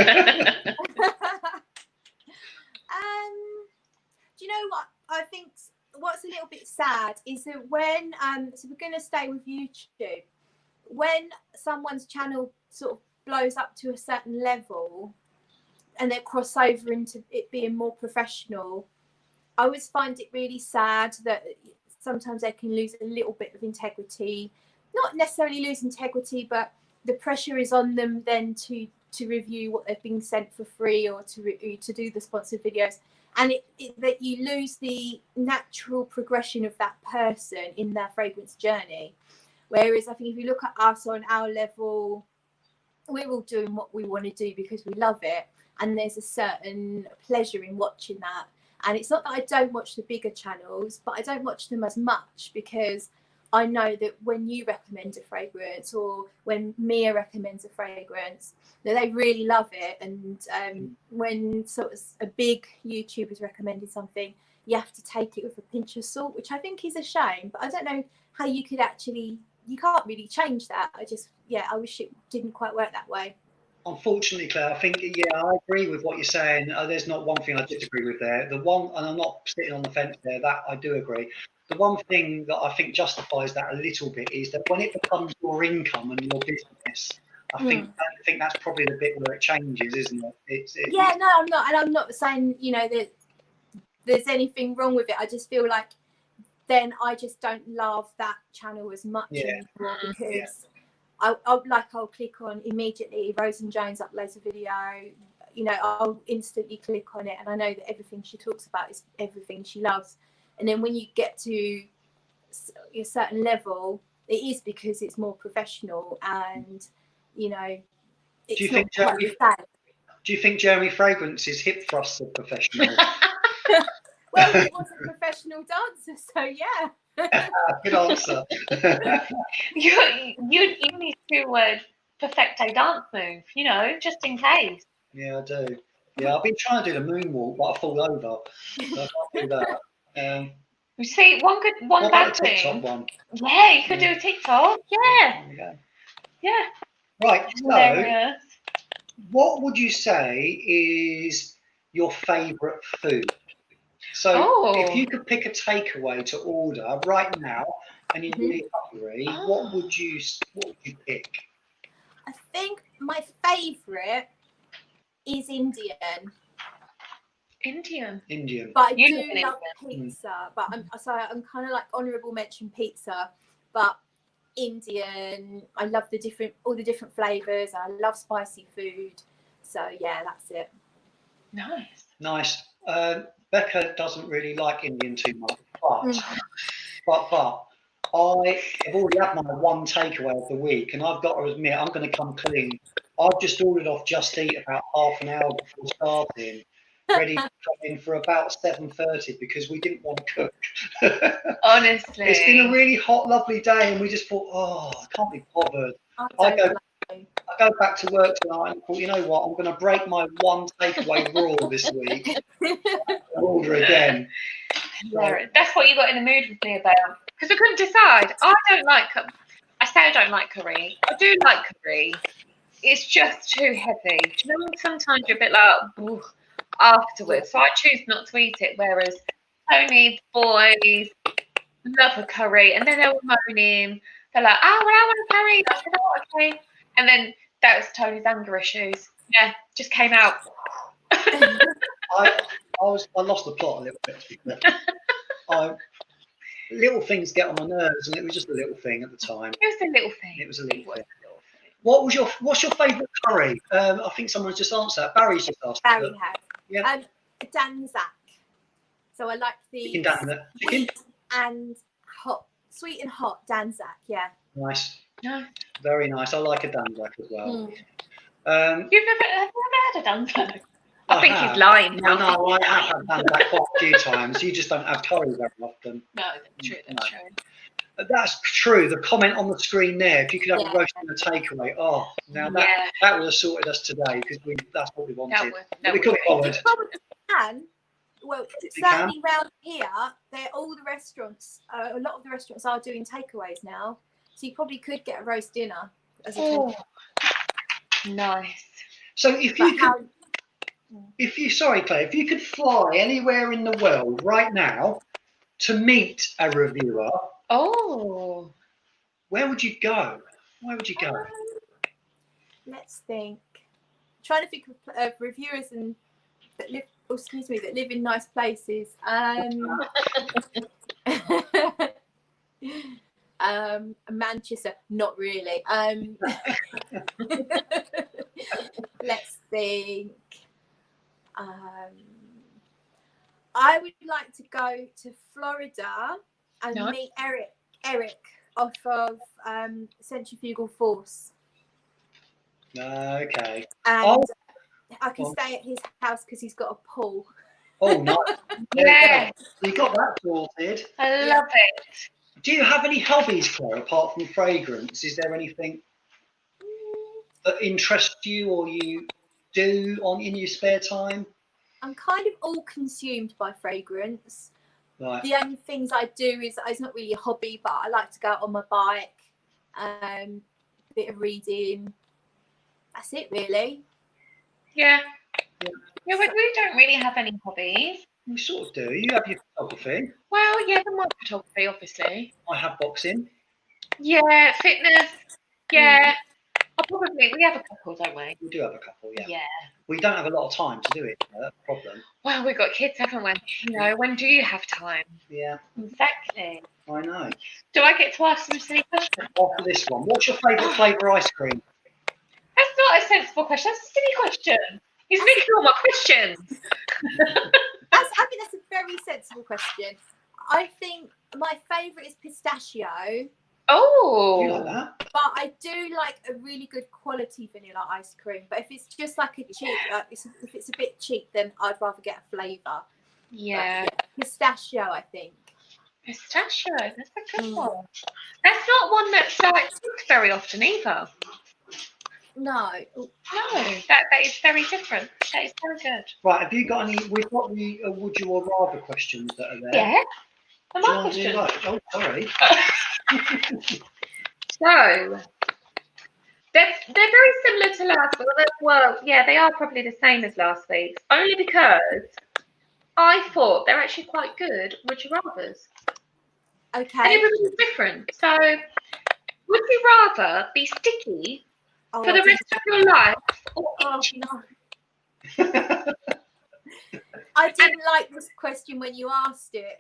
you know what? I think what's a little bit sad is that when so we're going to stay with YouTube. When someone's channel sort of blows up to a certain level and they cross over into it being more professional, I always find it really sad that sometimes they can lose a little bit of integrity. Not necessarily lose integrity, but the pressure is on them then to review what they've been sent for free or to do the sponsored videos, and that you lose the natural progression of that person in their fragrance journey. Whereas I think if you look at us on our level, we're all doing what we want to do because we love it, and there's a certain pleasure in watching that. And it's not that I don't watch the bigger channels, but I don't watch them as much because I know that when you recommend a fragrance or when Mia recommends a fragrance, that they really love it. And when sort of a big YouTuber's recommended something, you have to take it with a pinch of salt, which I think is a shame. But I don't know how you could actually, you can't really change that. I wish it didn't quite work that way. Unfortunately, Claire, I think, I agree with what you're saying. There's not one thing I disagree with there. The one, and I'm not sitting on the fence there, that I do agree. The one thing that I think justifies that a little bit is that when it becomes your income and your business, I think that's probably the bit where it changes, isn't it? No, I'm not. And I'm not saying, that there's anything wrong with it. I just feel like then I just don't love that channel as much anymore because I'll click on immediately. Rose and Jones uploads a video. I'll instantly click on it, and I know that everything she talks about is everything she loves. And then when you get to a certain level, it is because it's more professional, and it's Do you not think quite the same. Do you think Jeremy Fragrance's hip thrusts are professional? Well, he was a professional dancer, so yeah. Good answer. You need to perfect a dance move, just in case. Yeah, I do. Yeah, I've been trying to do the moonwalk, but I fall over. So I can't do that. You see, one What bad about the TikTok thing. one? Yeah, you could do a TikTok. Yeah. There we go. Yeah. Right, so Hilarious. what would you say is your favourite food? So if you could pick a takeaway to order right now and you're really hungry, what would you pick? I think my favourite is Indian. Indian. But I do love pizza. But I'm kind of like honourable mention pizza. But Indian, I love all the different flavours. I love spicy food. So yeah, that's it. Nice. Becca doesn't really like Indian too much, but I have already had my one takeaway of the week, and I've got to admit, I'm going to come clean. I've just ordered off Just Eat about half an hour before starting, ready to come in for about 7:30 because we didn't want to cook. Honestly, it's been a really hot, lovely day, and we just thought, I can't be bothered. I go back to work tonight and thought, you know what, I'm going to break my one takeaway rule this week. Order again. So, that's what you got in the mood with me about. Because I couldn't decide. I say I don't like curry. I do like curry. It's just too heavy. Do you know, sometimes you're a bit like, afterwards. So I choose not to eat it. Whereas Tony's boys love a curry. And then they were moaning. They're like, well, I want a curry. I said, okay. And then that was Tony's anger issues. Yeah, just came out. I lost the plot a little bit, to be fair. Little things get on my nerves, and it was just a little thing at the time. It was a little thing. It was a little thing. What's your favourite curry? I think someone's just answered that. Barry's just asked. Barry has. Yeah. Danzak. So I like the sweet and hot. Sweet and hot Danzak, yeah. Nice. No. Very nice. I like a Danzak as well. You've never had a Danzak? I think he's lying now. No, I have had Danzak quite a few times. You just don't have curry very often. No, that's true. That's true. That's true. The comment on the screen there, if you could have a roast and a takeaway. That would have sorted us today because that's what we wanted. We couldn't bother. Well, certainly around here, all the restaurants, a lot of the restaurants are doing takeaways now. So you probably could get a roast dinner as a takeaway. Nice. So if you could fly anywhere in the world right now to meet a reviewer, where would you go? Where would you go? Let's think. I'm trying to think of reviewers that live in nice places. Manchester, not really. Let's think. I would like to go to Florida and meet Eric off of Centrifugal Force. Okay. And I can stay at his house because he's got a pool. Oh, nice. Yeah. You got that sorted. I love it. Do you have any hobbies, Claire, apart from fragrance? Is there anything that interests you or you do in your spare time? I'm kind of all consumed by fragrance. Right. The only things I do is it's not really a hobby, but I like to go out on my bike, a bit of reading. That's it, really. Yeah, we don't really have any hobbies. You sort of do. You have your photography. Well, yeah, the photography, obviously. I have boxing. Yeah, fitness. Yeah. We have a couple, don't we? We do have a couple, yeah. Yeah. We don't have a lot of time to do it. That's the problem. Well, we've got kids, haven't we? When do you have time? Yeah. Exactly. I know. Do I get to ask some silly questions? After this one, what's your favourite flavour ice cream? That's not a sensible question. That's a silly question. He's making all my questions. I think that's a very sensible question. I think my favourite is pistachio. Oh. You like that? But I do like a really good quality vanilla ice cream. But if it's just like a cheap, if it's a bit cheap, then I'd rather get a flavour. Yeah. Pistachio, I think. Pistachio, that's a good one. That's not one that's like cooked very often either. No. No, that is very different. That is very good. Right, have you got any? We've got the would you or rather questions that are there. Yeah. Do you want to do those? Oh, sorry. So they're very similar to last week. Well, yeah, they are probably the same as last week's. Only because I thought they're actually quite good would you rather's. Okay. And everybody's different. So would you rather be sticky for the rest of your life or itchy? No. I didn't like this question when you asked it.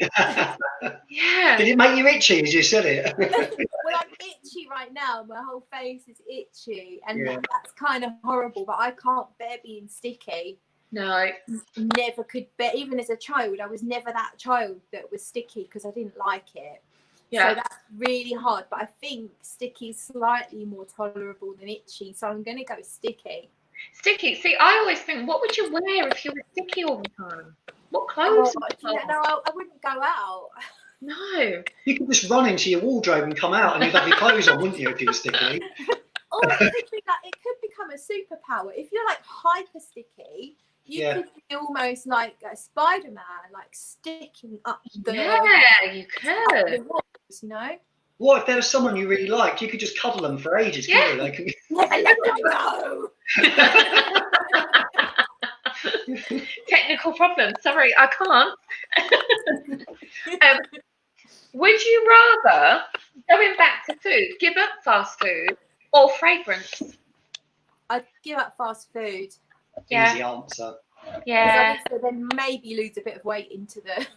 Yeah. Did it make you itchy as you said it? Well, I'm itchy right now. My whole face is itchy, and that's kind of horrible. But I can't bear being sticky. No. Never could bear. Even as a child, I was never that child that was sticky because I didn't like it. Yeah. So that's really hard. But I think sticky is slightly more tolerable than itchy. So I'm going to go sticky. Sticky. See, I always think, what would you wear if you were sticky all the time? What clothes? No, I wouldn't go out. No. You could just run into your wardrobe and come out, and you'd have your clothes on, wouldn't you, if you were sticky? Or it could become a superpower. If you're like hyper sticky, you could be almost like a Spider-Man, like sticking up the. Yeah, you could. The walls, you know. What if there was someone you really liked? You could just cuddle them for ages, couldn't you? They can... Never let them go. Technical problem. Sorry, I can't. Would you rather, going back to food, give up fast food or fragrance? I'd give up fast food. Yeah. Easy answer. Yeah. So then maybe lose a bit of weight into the,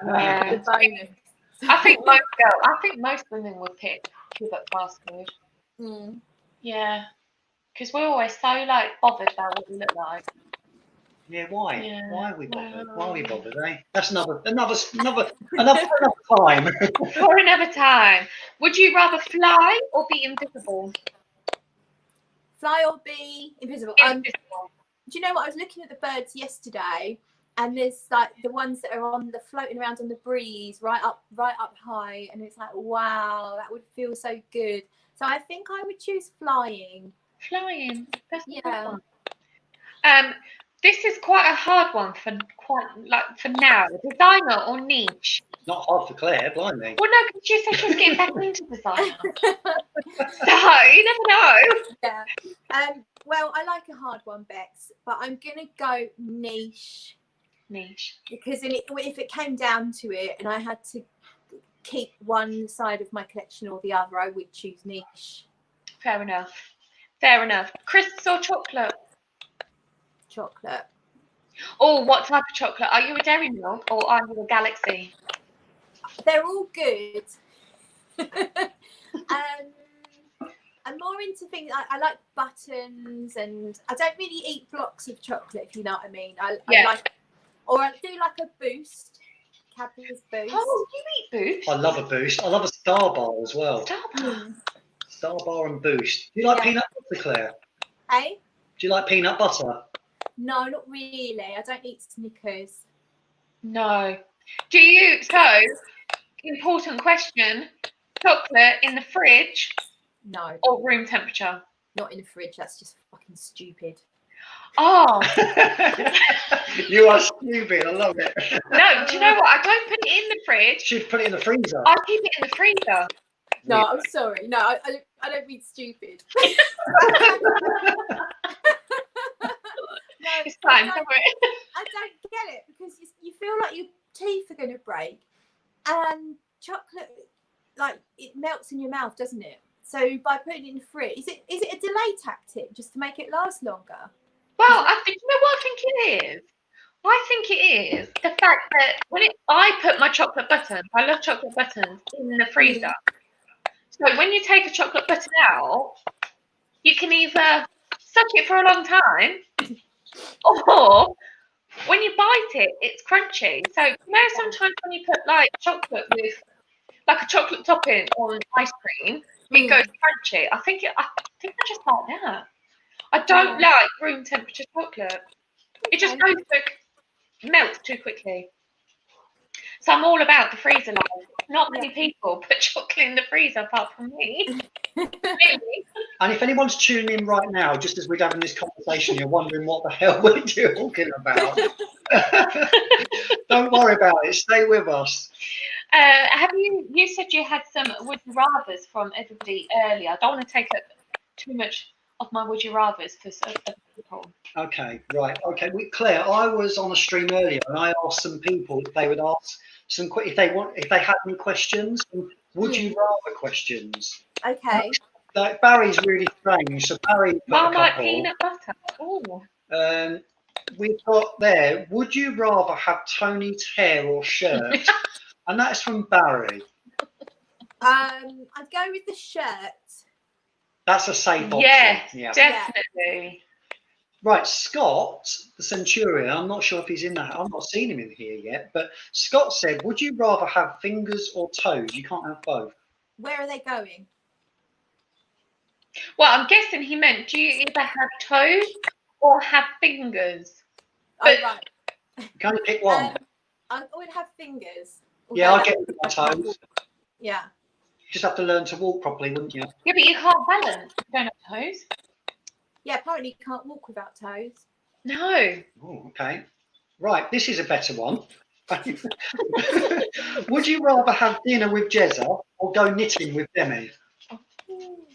yeah. the bonus. I think most women would pick give up fast food. Mm. Yeah. Because we're always so like bothered about what we look like. Yeah, why? Yeah. Why are we bothered? Why are we bothered, eh? That's another time. For another time. Would you rather fly or be invisible? Fly or be invisible? Invisible. Do you know what? I was looking at the birds yesterday, and there's like the ones that are on the floating around on the breeze, right up high, and it's like, wow, that would feel so good. So I think I would choose flying. Flying. That's a good one. This is quite a hard one for now. Designer or niche? Not hard for Claire, blimey. Well, no, because she said she was getting back into designer. So you never know. Yeah. Well, I like a hard one, Bex, but I'm gonna go niche. Niche. Because if it came down to it, and I had to keep one side of my collection or the other, I would choose niche. Fair enough. Fair enough. Crisps or chocolate? Chocolate. Oh, what type of chocolate? Are you a Dairy Milk or are you a Galaxy? They're all good. I'm more into things. I like buttons, and I don't really eat blocks of chocolate, if you know what I mean. I like, or I do like a Boost, Cadbury's Boost. Oh, you eat Boost? I love a Boost. I love a Star Bar as well. Star Bar. Star Bar and Boost. Do you like peanut butter, Claire? Hey? Do you like peanut butter? No, not really. I don't eat Snickers. No. Do you? So, important question. Chocolate in the fridge? No. Or room temperature? Not in the fridge. That's just fucking stupid. Oh. You are stupid. I love it. No, do you know what? I don't put it in the fridge. Should put it in the freezer. I keep it in the freezer. No, I'm sorry. No, I don't mean stupid. No, It's fine. I don't get it because you feel like your teeth are going to break, and chocolate, like, it melts in your mouth, doesn't it? So by putting it in the fridge, is it a delay tactic just to make it last longer? Well, I think, you know what I think it is? I think it is the fact that I put my chocolate buttons, I love chocolate buttons, in the freezer. So when you take a chocolate button out, you can either suck it for a long time Or when you bite it, it's crunchy. So sometimes when you put like chocolate with like a chocolate topping on ice cream, it goes crunchy. I think I just like that. I don't like room temperature chocolate. It just goes melts too quickly. So I'm all about the freezer life. Not many people put chocolate in the freezer apart from me. Really? And if anyone's tuning in right now, just as we're having this conversation, you're wondering what the hell we're talking about. Don't worry about it. Stay with us. Have you said you had some would you rathers from everybody earlier? I don't want to take up too much of my would you rathers for other people. Okay, right. Okay, Claire, I was on a stream earlier and I asked some people if they would ask if they had any questions, would you rather questions. Okay. Barry's really strange. So Barry, Marmite peanut butter. Oh. We've got there. Would you rather have Tony's hair or shirt? And that's from Barry. I'd go with the shirt. That's a safe option. Yeah, definitely. Right, Scott, the Centurion, I'm not sure if he's in that. I've not seen him in here yet, but Scott said, would you rather have fingers or toes? You can't have both. Where are they going? Well, I'm guessing he meant, do you either have toes or have fingers? But, right. You can only pick one. I would have fingers. Yeah, I'll get my toes. Yeah. You just have to learn to walk properly, wouldn't you? Yeah, but you can't balance. You don't have toes. Yeah, apparently you can't walk without toes. No. Oh, okay. Right, this is a better one. Would you rather have dinner with Jezza or go knitting with Demi?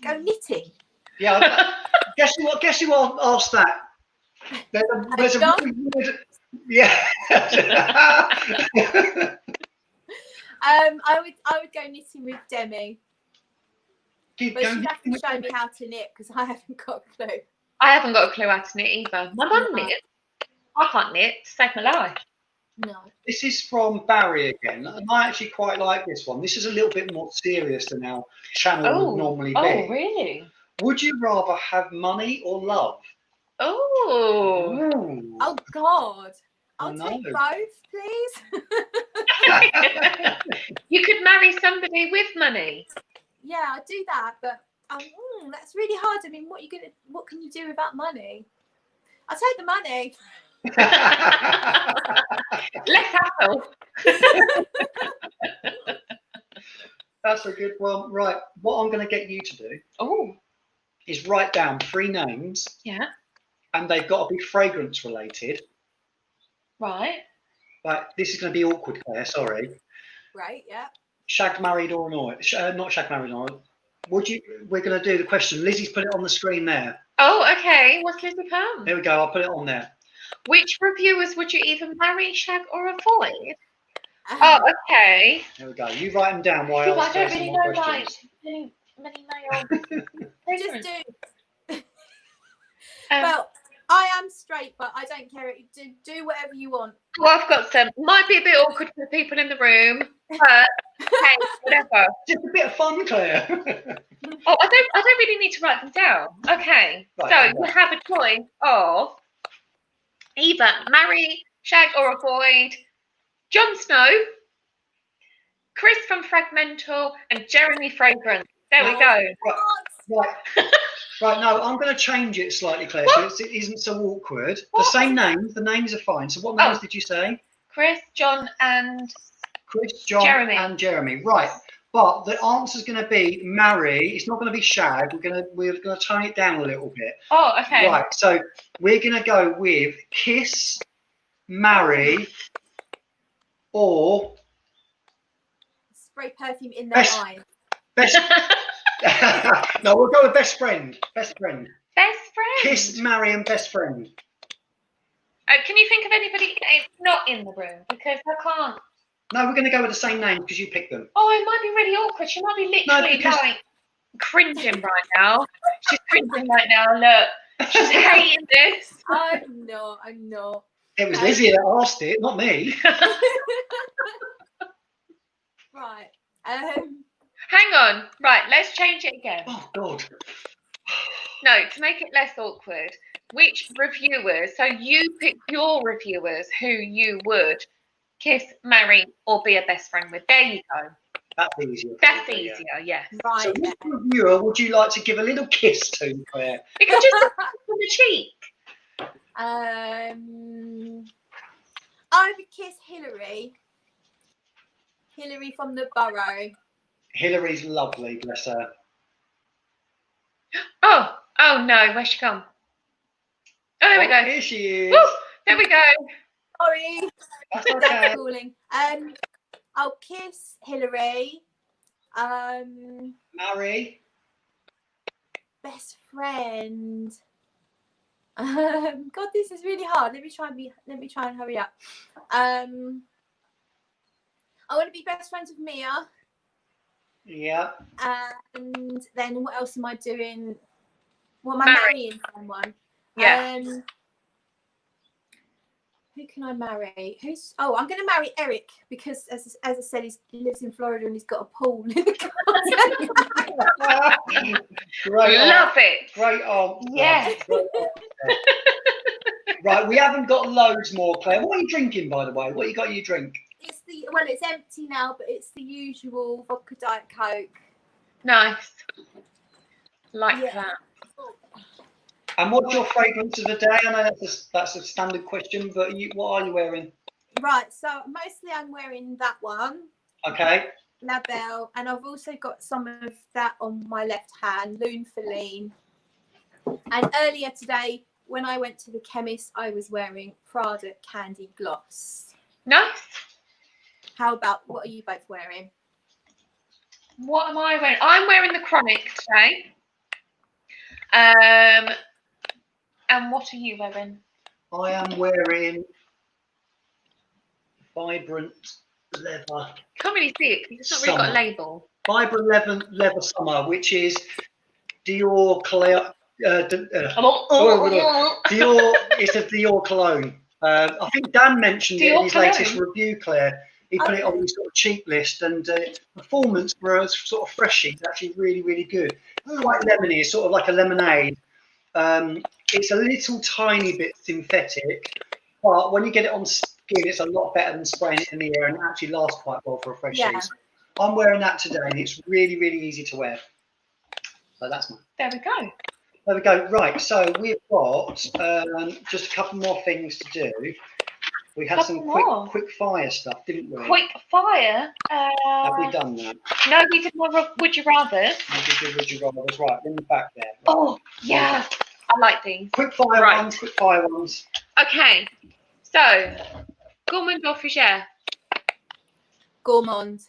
Go knitting? Yeah, guess who asked that? There's a weird, yeah. I would go knitting with Demi. But she'd have to show me how to knit because I haven't got a clue. I haven't got a clue how to knit either. My mum knits. I can't knit to save my life. No. This is from Barry again, and I actually quite like this one. This is a little bit more serious than our channel would normally be. Oh, really? Would you rather have money or love? Oh. Oh, God. I'll take both, please. You could marry somebody with money. Yeah, I'd do that, but that's really hard. I mean, what can you do without money? I'll take the money. Less hassle. That's a good one. Right, what I'm going to get you to do is write down 3 names. Yeah. And they've got to be fragrance related. Right. Right, this is going to be awkward, Claire, sorry. Right, yeah. Shagged, married or not? Not shagged, married or not. We're going to do the question. Lizzie's put it on the screen there. Oh, okay. What's Lizzie come? There we go. I'll put it on there. Which reviewers would you either marry, shag, or avoid? Oh, okay. There we go. You write them down while I don't really know like many male. Just do. Well, I am straight, but I don't care. Do whatever you want. Well, I've got some. Might be a bit awkward for the people in the room, but hey, whatever. Just a bit of fun, Claire. Oh, I don't really need to write them down. Okay, right, so you have a choice of either marry, shag, or avoid Jon Snow, Chris from Fragmental, and Jeremy Fragrance. There we go. Right, no, I'm going to change it slightly, Claire, so it isn't so awkward. The same names, the names are fine. So what names did you say? Chris, John, and Jeremy. And Jeremy. Right, but the answer's going to be marry. It's not going to be shag. We're going to tone it down a little bit. Oh, okay. Right, so we're going to go with kiss, marry, or spray perfume in their eyes. Best. No, we'll go with best friend. Best friend. Best friend. Kiss, marry, and best friend. Can you think of anybody not in the room? Because I can't. No, we're going to go with the same name because you picked them. Oh, it might be really awkward. She might be literally like cringing right now. She's cringing right now. Look, she's hating this. I'm not. It was Lizzie that asked it, not me. Right. Hang on. Right, let's change it again. Oh, God. No, to make it less awkward, which reviewers, so you pick your reviewers who you would kiss, marry, or be a best friend with. There you go. That's easier. That's easier, yes. Right. So which reviewer would you like to give a little kiss to, Claire? You can just on the cheek. I would kiss Hillary. Hillary from the borough. Hillary's lovely, bless her. Oh no, where's she gone? Oh, there we go. Here she is. Woo, there we go. Sorry. That's okay. Calling. I'll kiss Hillary. Marry. Best friend. God, this is really hard. Let me try and hurry up. I want to be best friends with Mia. Yeah. And then what else am I doing? Well, am I marrying someone? Yeah. Who can I marry? I'm going to marry Eric because, as I said, he lives in Florida and he's got a pool in the garden. Great. Love it. Great answer. Yes. Right, we haven't got loads more, Claire. What are you drinking, by the way? What you got in your drink? It's empty now, but it's the usual vodka Diet Coke. Nice. Like that. And what's your fragrance of the day? I know that's a standard question, but what are you wearing? Right, so mostly I'm wearing that one. Okay. Labelle, and I've also got some of that on my left hand, Lune Feline. And earlier today, when I went to the chemist, I was wearing Prada Candy Gloss. Nice. How about, what are you both wearing? What am I wearing? I'm wearing the Chronic today. And what are you wearing? I am wearing Vibrant Leather. Can't really see it because it's not really got a label. Vibrant Leather Summer, which is Dior Claire. Dior. It's a Dior cologne. I think Dan mentioned it in his latest review, Claire. He put it on his sort of cheap list, and performance for a sort of freshie is actually really, really good. Quite lemony, sort of like a lemonade. It's a little tiny bit synthetic, but when you get it on skin, it's a lot better than spraying it in the air, and it actually lasts quite well for a freshie. Yeah. So I'm wearing that today, and it's really, really easy to wear. So that's mine. There we go. There we go. Right, so we've got just a couple more things to do. We had some quick fire stuff, didn't we? Quick fire? Have we done that? No, we did more Would You Rather. Would You Rather? Right, in the back there. Right. Oh, yeah. I like these. Quick fire ones. Okay. So, Gourmand or Fougère? Gourmand.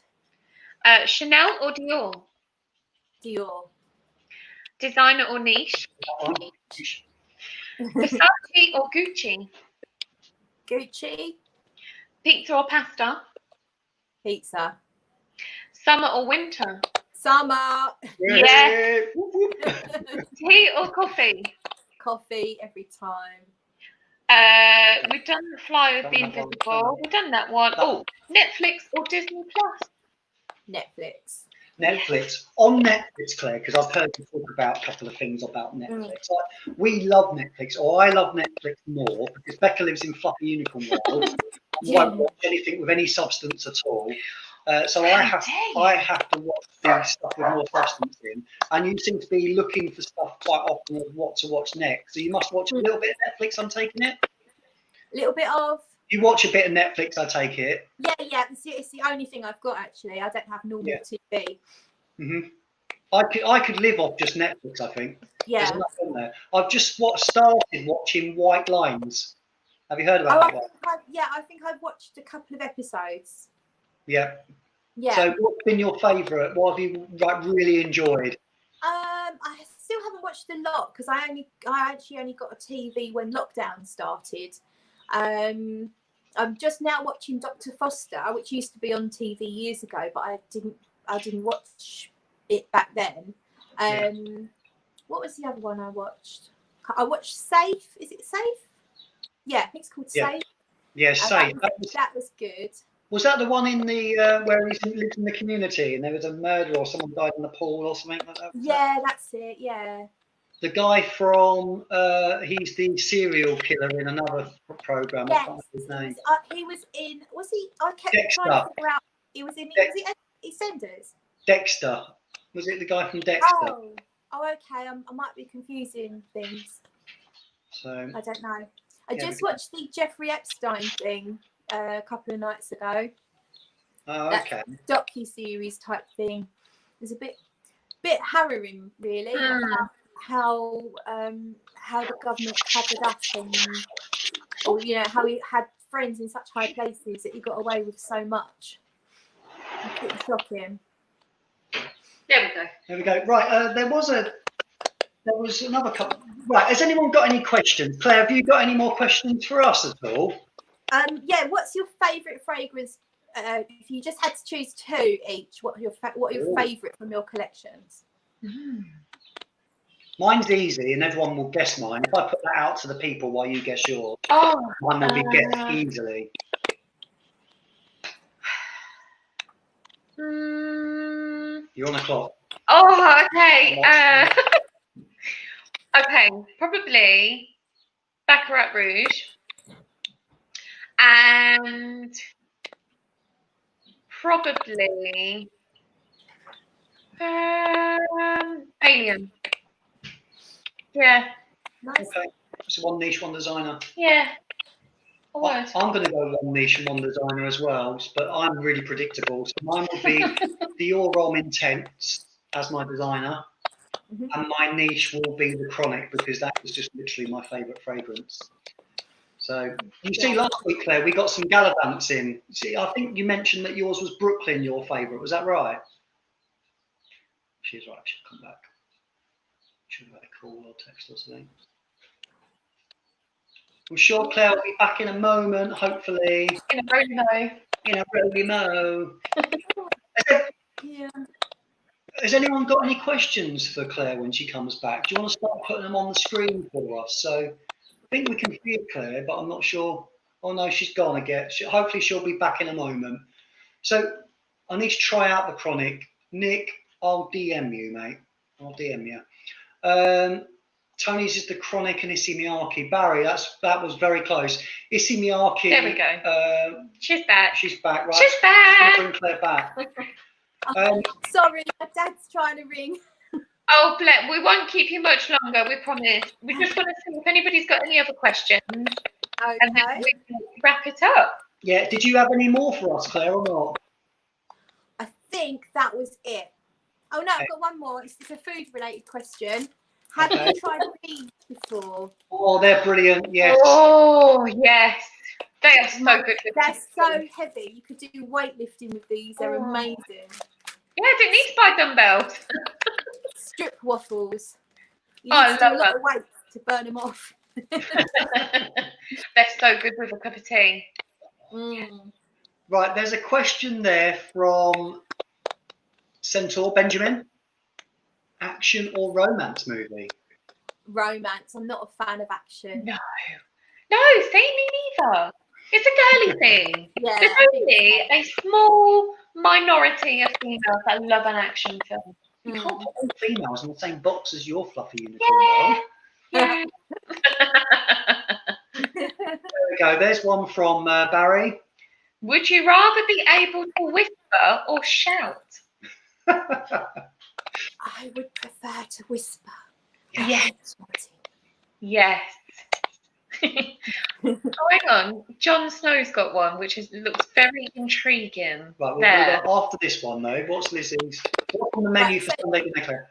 Chanel or Dior? Dior. Designer or niche? Versace or Gucci? Gucci. Pizza or pasta? Pizza. Summer or winter? Summer. Yeah. Tea or coffee? Coffee every time. We've done Fly with the Invisible. We've done that one. Oh, Netflix or Disney Plus? Netflix. Netflix. On Netflix, Claire, because I've heard you talk about a couple of things about Netflix. We love Netflix, or I love Netflix more, because Becca lives in fluffy unicorn world. Won't watch anything with any substance at all. So I have to watch the stuff with more substance in, and you seem to be looking for stuff quite often of what to watch next. So you must watch a little bit of Netflix. I'm taking it. A little bit of. You watch a bit of Netflix, I take it. Yeah. It's the only thing I've got actually. I don't have normal TV. I could live off just Netflix. I think. Yeah. There's enough on there. I've just started watching White Lines. Have you heard about that? I think I've watched a couple of episodes. Yeah. Yeah. So what's been your favourite? What have you really enjoyed? I still haven't watched a lot because I actually only got a TV when lockdown started. I'm just now watching Dr. Foster, which used to be on TV years ago, but I didn't watch it back then. What was the other one I watched? I watched Safe. Is it Safe? Yeah, I think it's called Safe. Yeah, Safe. That was good. Was that the one in the where he lived in the community and there was a murder or someone died in the pool or something like that? Yeah, that's it. Yeah. The guy from he's the serial killer in another program. I Yes, can't remember his name. he was in. Was he? I kept Dexter. trying to figure out. He was in. Was it EastEnders? Dexter. Was it the guy from Dexter? Oh, okay. I might be confusing things. So I don't know. I just watched the Jeffrey Epstein thing a couple of nights ago. Oh, okay. Docu-series type thing. It was a bit harrowing, really, about how the government covered up and, or how he had friends in such high places that he got away with so much. It's pretty shocking. There we go. Right, there was another couple. Right, has anyone got any questions? Claire, have you got any more questions for us at all? Yeah. What's your favourite fragrance? If you just had to choose two each, what are your favourite from your collections? Mine's easy, and everyone will guess mine. If I put that out to the people while you guess yours, mine will be guessed easily. You're on the clock. Oh, okay. Okay, probably Baccarat Rouge and probably Alien. Yeah. Nice. Okay, so one niche, one designer. Yeah. I'm going to go one niche and one designer as well, but I'm really predictable. So mine will be Dior Homme Intense as my designer, and my niche will be the Chronic because that was just literally my favourite fragrance. So you see, last week, Claire, we got some Galavants in. See, I think you mentioned that yours was Brooklyn, your favourite. Was that right? She's right. She'll come back. She'll have a call or text or something. I'm sure Claire will be back in a moment, hopefully. In a roly-mo. In a roly-mo. Yeah. Has anyone got any questions for Claire when she comes back? Do you want to start putting them on the screen for us? So I think we can hear Claire, but I'm not sure. Oh no, she's gone again. Hopefully she'll be back in a moment. So I need to try out the Chronic. Nick, I'll DM you, mate. I'll DM you. Tony's is the Chronic and Issey Miyake. Barry, that was very close. Issey Miyake. There we go. She's back. She's back, right? She's back. Bring Claire back. Sorry, my dad's trying to ring. Oh, Blair, we won't keep you much longer, we promise. We just want to see if anybody's got any other questions. Okay. And then we can wrap it up. Yeah, did you have any more for us, Claire, or not? I think that was it. Oh no, I've got one more. It's a food-related question. Have you tried these before? Oh, they're brilliant. Yes. Oh, yes. They are so good. They're so heavy. You could do weightlifting with these. They're amazing. Yeah, I didn't need to buy dumbbells. Strip waffles. You I need to do a love lot that. of weight to burn them off. They're so good with a cup of tea. Right, there's a question there from Centaur Benjamin. Action or romance movie? Romance. I'm not a fan of action. No, see, me neither. It's a girly thing. Yeah. There's only a small minority of females that love an action film. You can't put all females in the same box as your fluffy unicorn. Yeah. There we go. There's one from Barry. Would you rather be able to whisper or shout? I would prefer to whisper. Yes. Yes. Oh, hang on. Jon Snow's got one, which looks very intriguing. Right, we'll go after this one, though. What's Lizzie's? What's on the menu for Sunday dinner?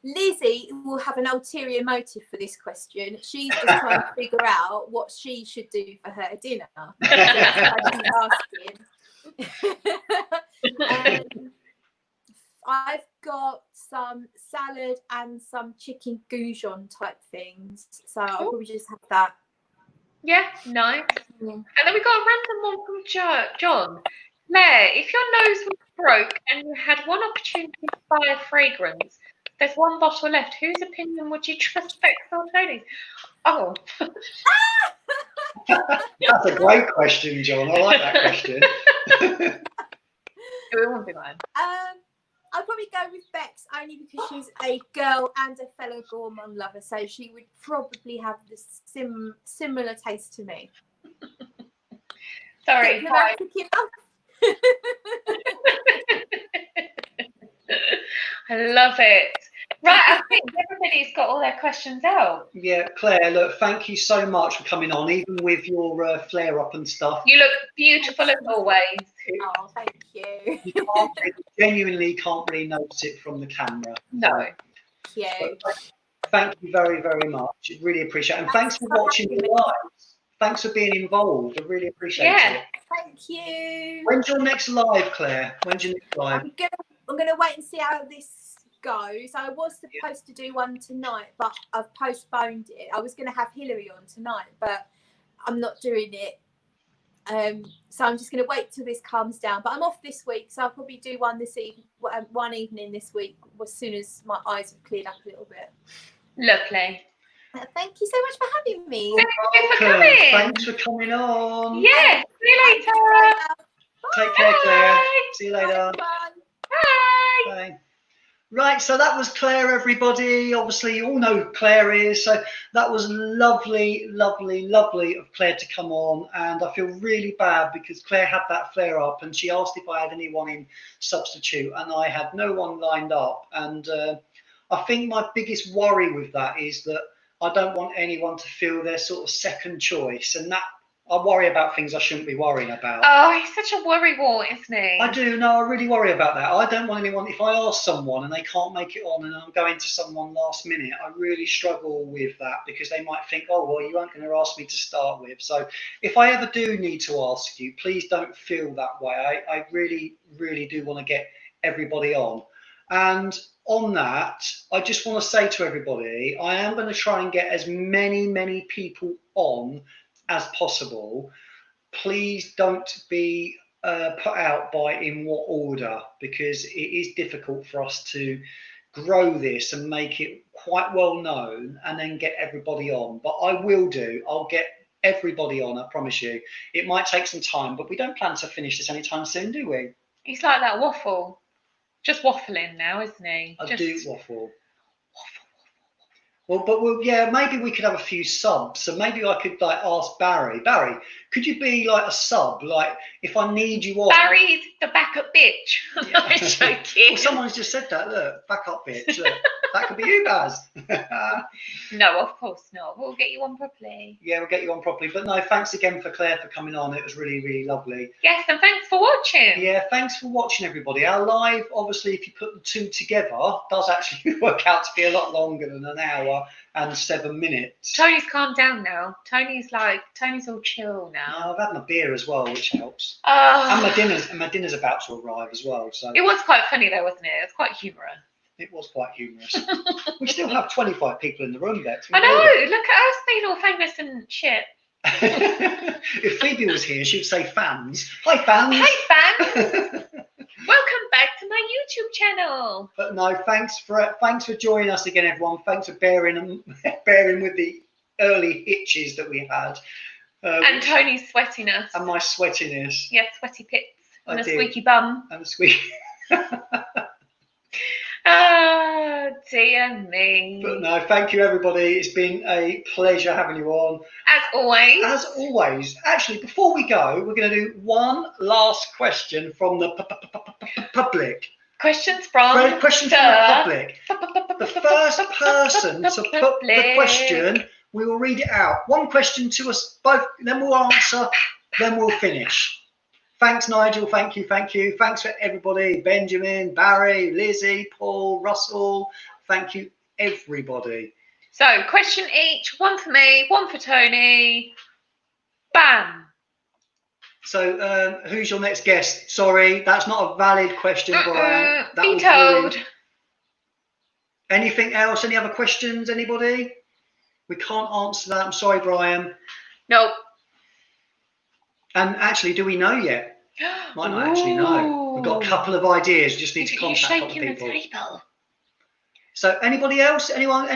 Lizzie will have an ulterior motive for this question. She's just trying to figure out what she should do for her dinner. That's why she's asking. I've got some salad and some chicken goujon type things, so I'll probably just have that. Yeah, nice. And then we got a random one from John. Claire, if your nose was broke and you had one opportunity to buy a fragrance, there's one bottle left. Whose opinion would you trust, Bex or Tony's? Oh. That's a great question, John. I like that question. It won't be mine. I'd probably go with Bex only because she's a girl and a fellow gourmand lover, so she would probably have the similar taste to me. Sorry. I love it. Right, I think everybody's got all their questions out. Yeah, Claire, look, thank you so much for coming on, even with your flare up and stuff. You look beautiful as always. Oh, thank you. Genuinely can't really notice it from the camera. No. Thank you. Thank you very, very much. Really appreciate it. And thanks for watching the live. Thanks for being involved. I really appreciate it. Thank you. When's your next live, Claire? When's your next live? I'm gonna wait and see how this goes. I was supposed to do one tonight, but I've postponed it. I was gonna have Hillary on tonight, but I'm not doing it. So I'm just gonna wait till this calms down. But I'm off this week, so I'll probably do one evening this week as soon as my eyes have cleared up a little bit. Lovely. Thank you so much for having me. Thank you for coming. Thanks for coming on. Yeah. See you later. Take care, Claire. See you later. Bye. Bye. Right, so that was Claire, everybody. Obviously, you all know who Claire is. So that was lovely, lovely, lovely of Claire to come on. And I feel really bad because Claire had that flare up and she asked if I had anyone in substitute, and I had no one lined up. And I think my biggest worry with that is that I don't want anyone to feel their sort of second choice, and that I worry about things I shouldn't be worrying about. Oh, he's such a worrywart, isn't he? I do. No, I really worry about that. I don't want anyone, if I ask someone and they can't make it on and I'm going to someone last minute, I really struggle with that because they might think, oh, well, you weren't going to ask me to start with. So if I ever do need to ask you, please don't feel that way. I really, really do want to get everybody on. And on that, I just want to say to everybody, I am going to try and get as many people on as possible. Please don't be put out by in what order, because it is difficult for us to grow this and make it quite well known and then get everybody on. But I will do. I'll get everybody on, I promise you. It might take some time, but we don't plan to finish this anytime soon, do we? He's like that waffle. Just waffling now, isn't he? I do waffle. Well, yeah, maybe we could have a few subs. So maybe I could like ask Barry, could you be like a sub? Like if I need you on. Barry's the backup bitch. Yeah. I'm joking. Well, someone's just said that. Look, backup bitch. Look, that could be you, Baz. No, of course not. We'll get you on properly. Yeah, we'll get you on properly. But no, thanks again for Claire for coming on. It was really, really lovely. Yes, and thanks for watching. Yeah, thanks for watching, everybody. Our live, obviously, if you put the two together, does actually work out to be a lot longer than an hour and 7 minutes. Tony's calmed down now. Tony's all chill now. Yeah, I've had my beer as well, which helps. Oh. And my dinner's about to arrive as well. So it was quite funny though, wasn't it? It was quite humorous. It was quite humorous. We still have 25 people in the room, Bex. I know. Look at us being all famous and shit. If Phoebe was here, she'd say fans. Hi, fans. Hi, fans. Welcome back to my YouTube channel. But no, thanks for joining us again, everyone. Thanks for bearing with the early hitches that we had. And Tony's sweatiness. And my sweatiness. Yeah, sweaty pits. And a squeaky bum. And a squeaky. Oh, dear me. But no, thank you, everybody. It's been a pleasure having you on. As always. As always. Actually, before we go, we're going to do one last question from the public. Questions from the public. The first person to put the question, we will read it out. One question to us both, then we'll answer, then we'll finish. Thanks, Nigel. Thank you. Thanks for everybody. Benjamin, Barry, Lizzie, Paul, Russell. Thank you, everybody. So, question each. One for me, one for Tony. Bam. So, who's your next guest? Sorry, that's not a valid question, Brian. Vetoed. Anything else? Any other questions? Anybody? We can't answer that. I'm sorry, Brian. Nope. And actually, do we know yet? Might not actually know. We've got a couple of ideas. Just need to contact a couple of people. The table. So, anybody else? Anyone?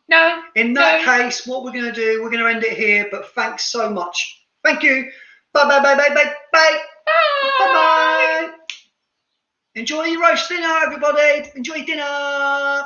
No. In that case, what we're going to do, we're going to end it here. But thanks so much. Thank you. Bye. Bye. Bye. Enjoy your roast dinner, everybody. Enjoy your dinner.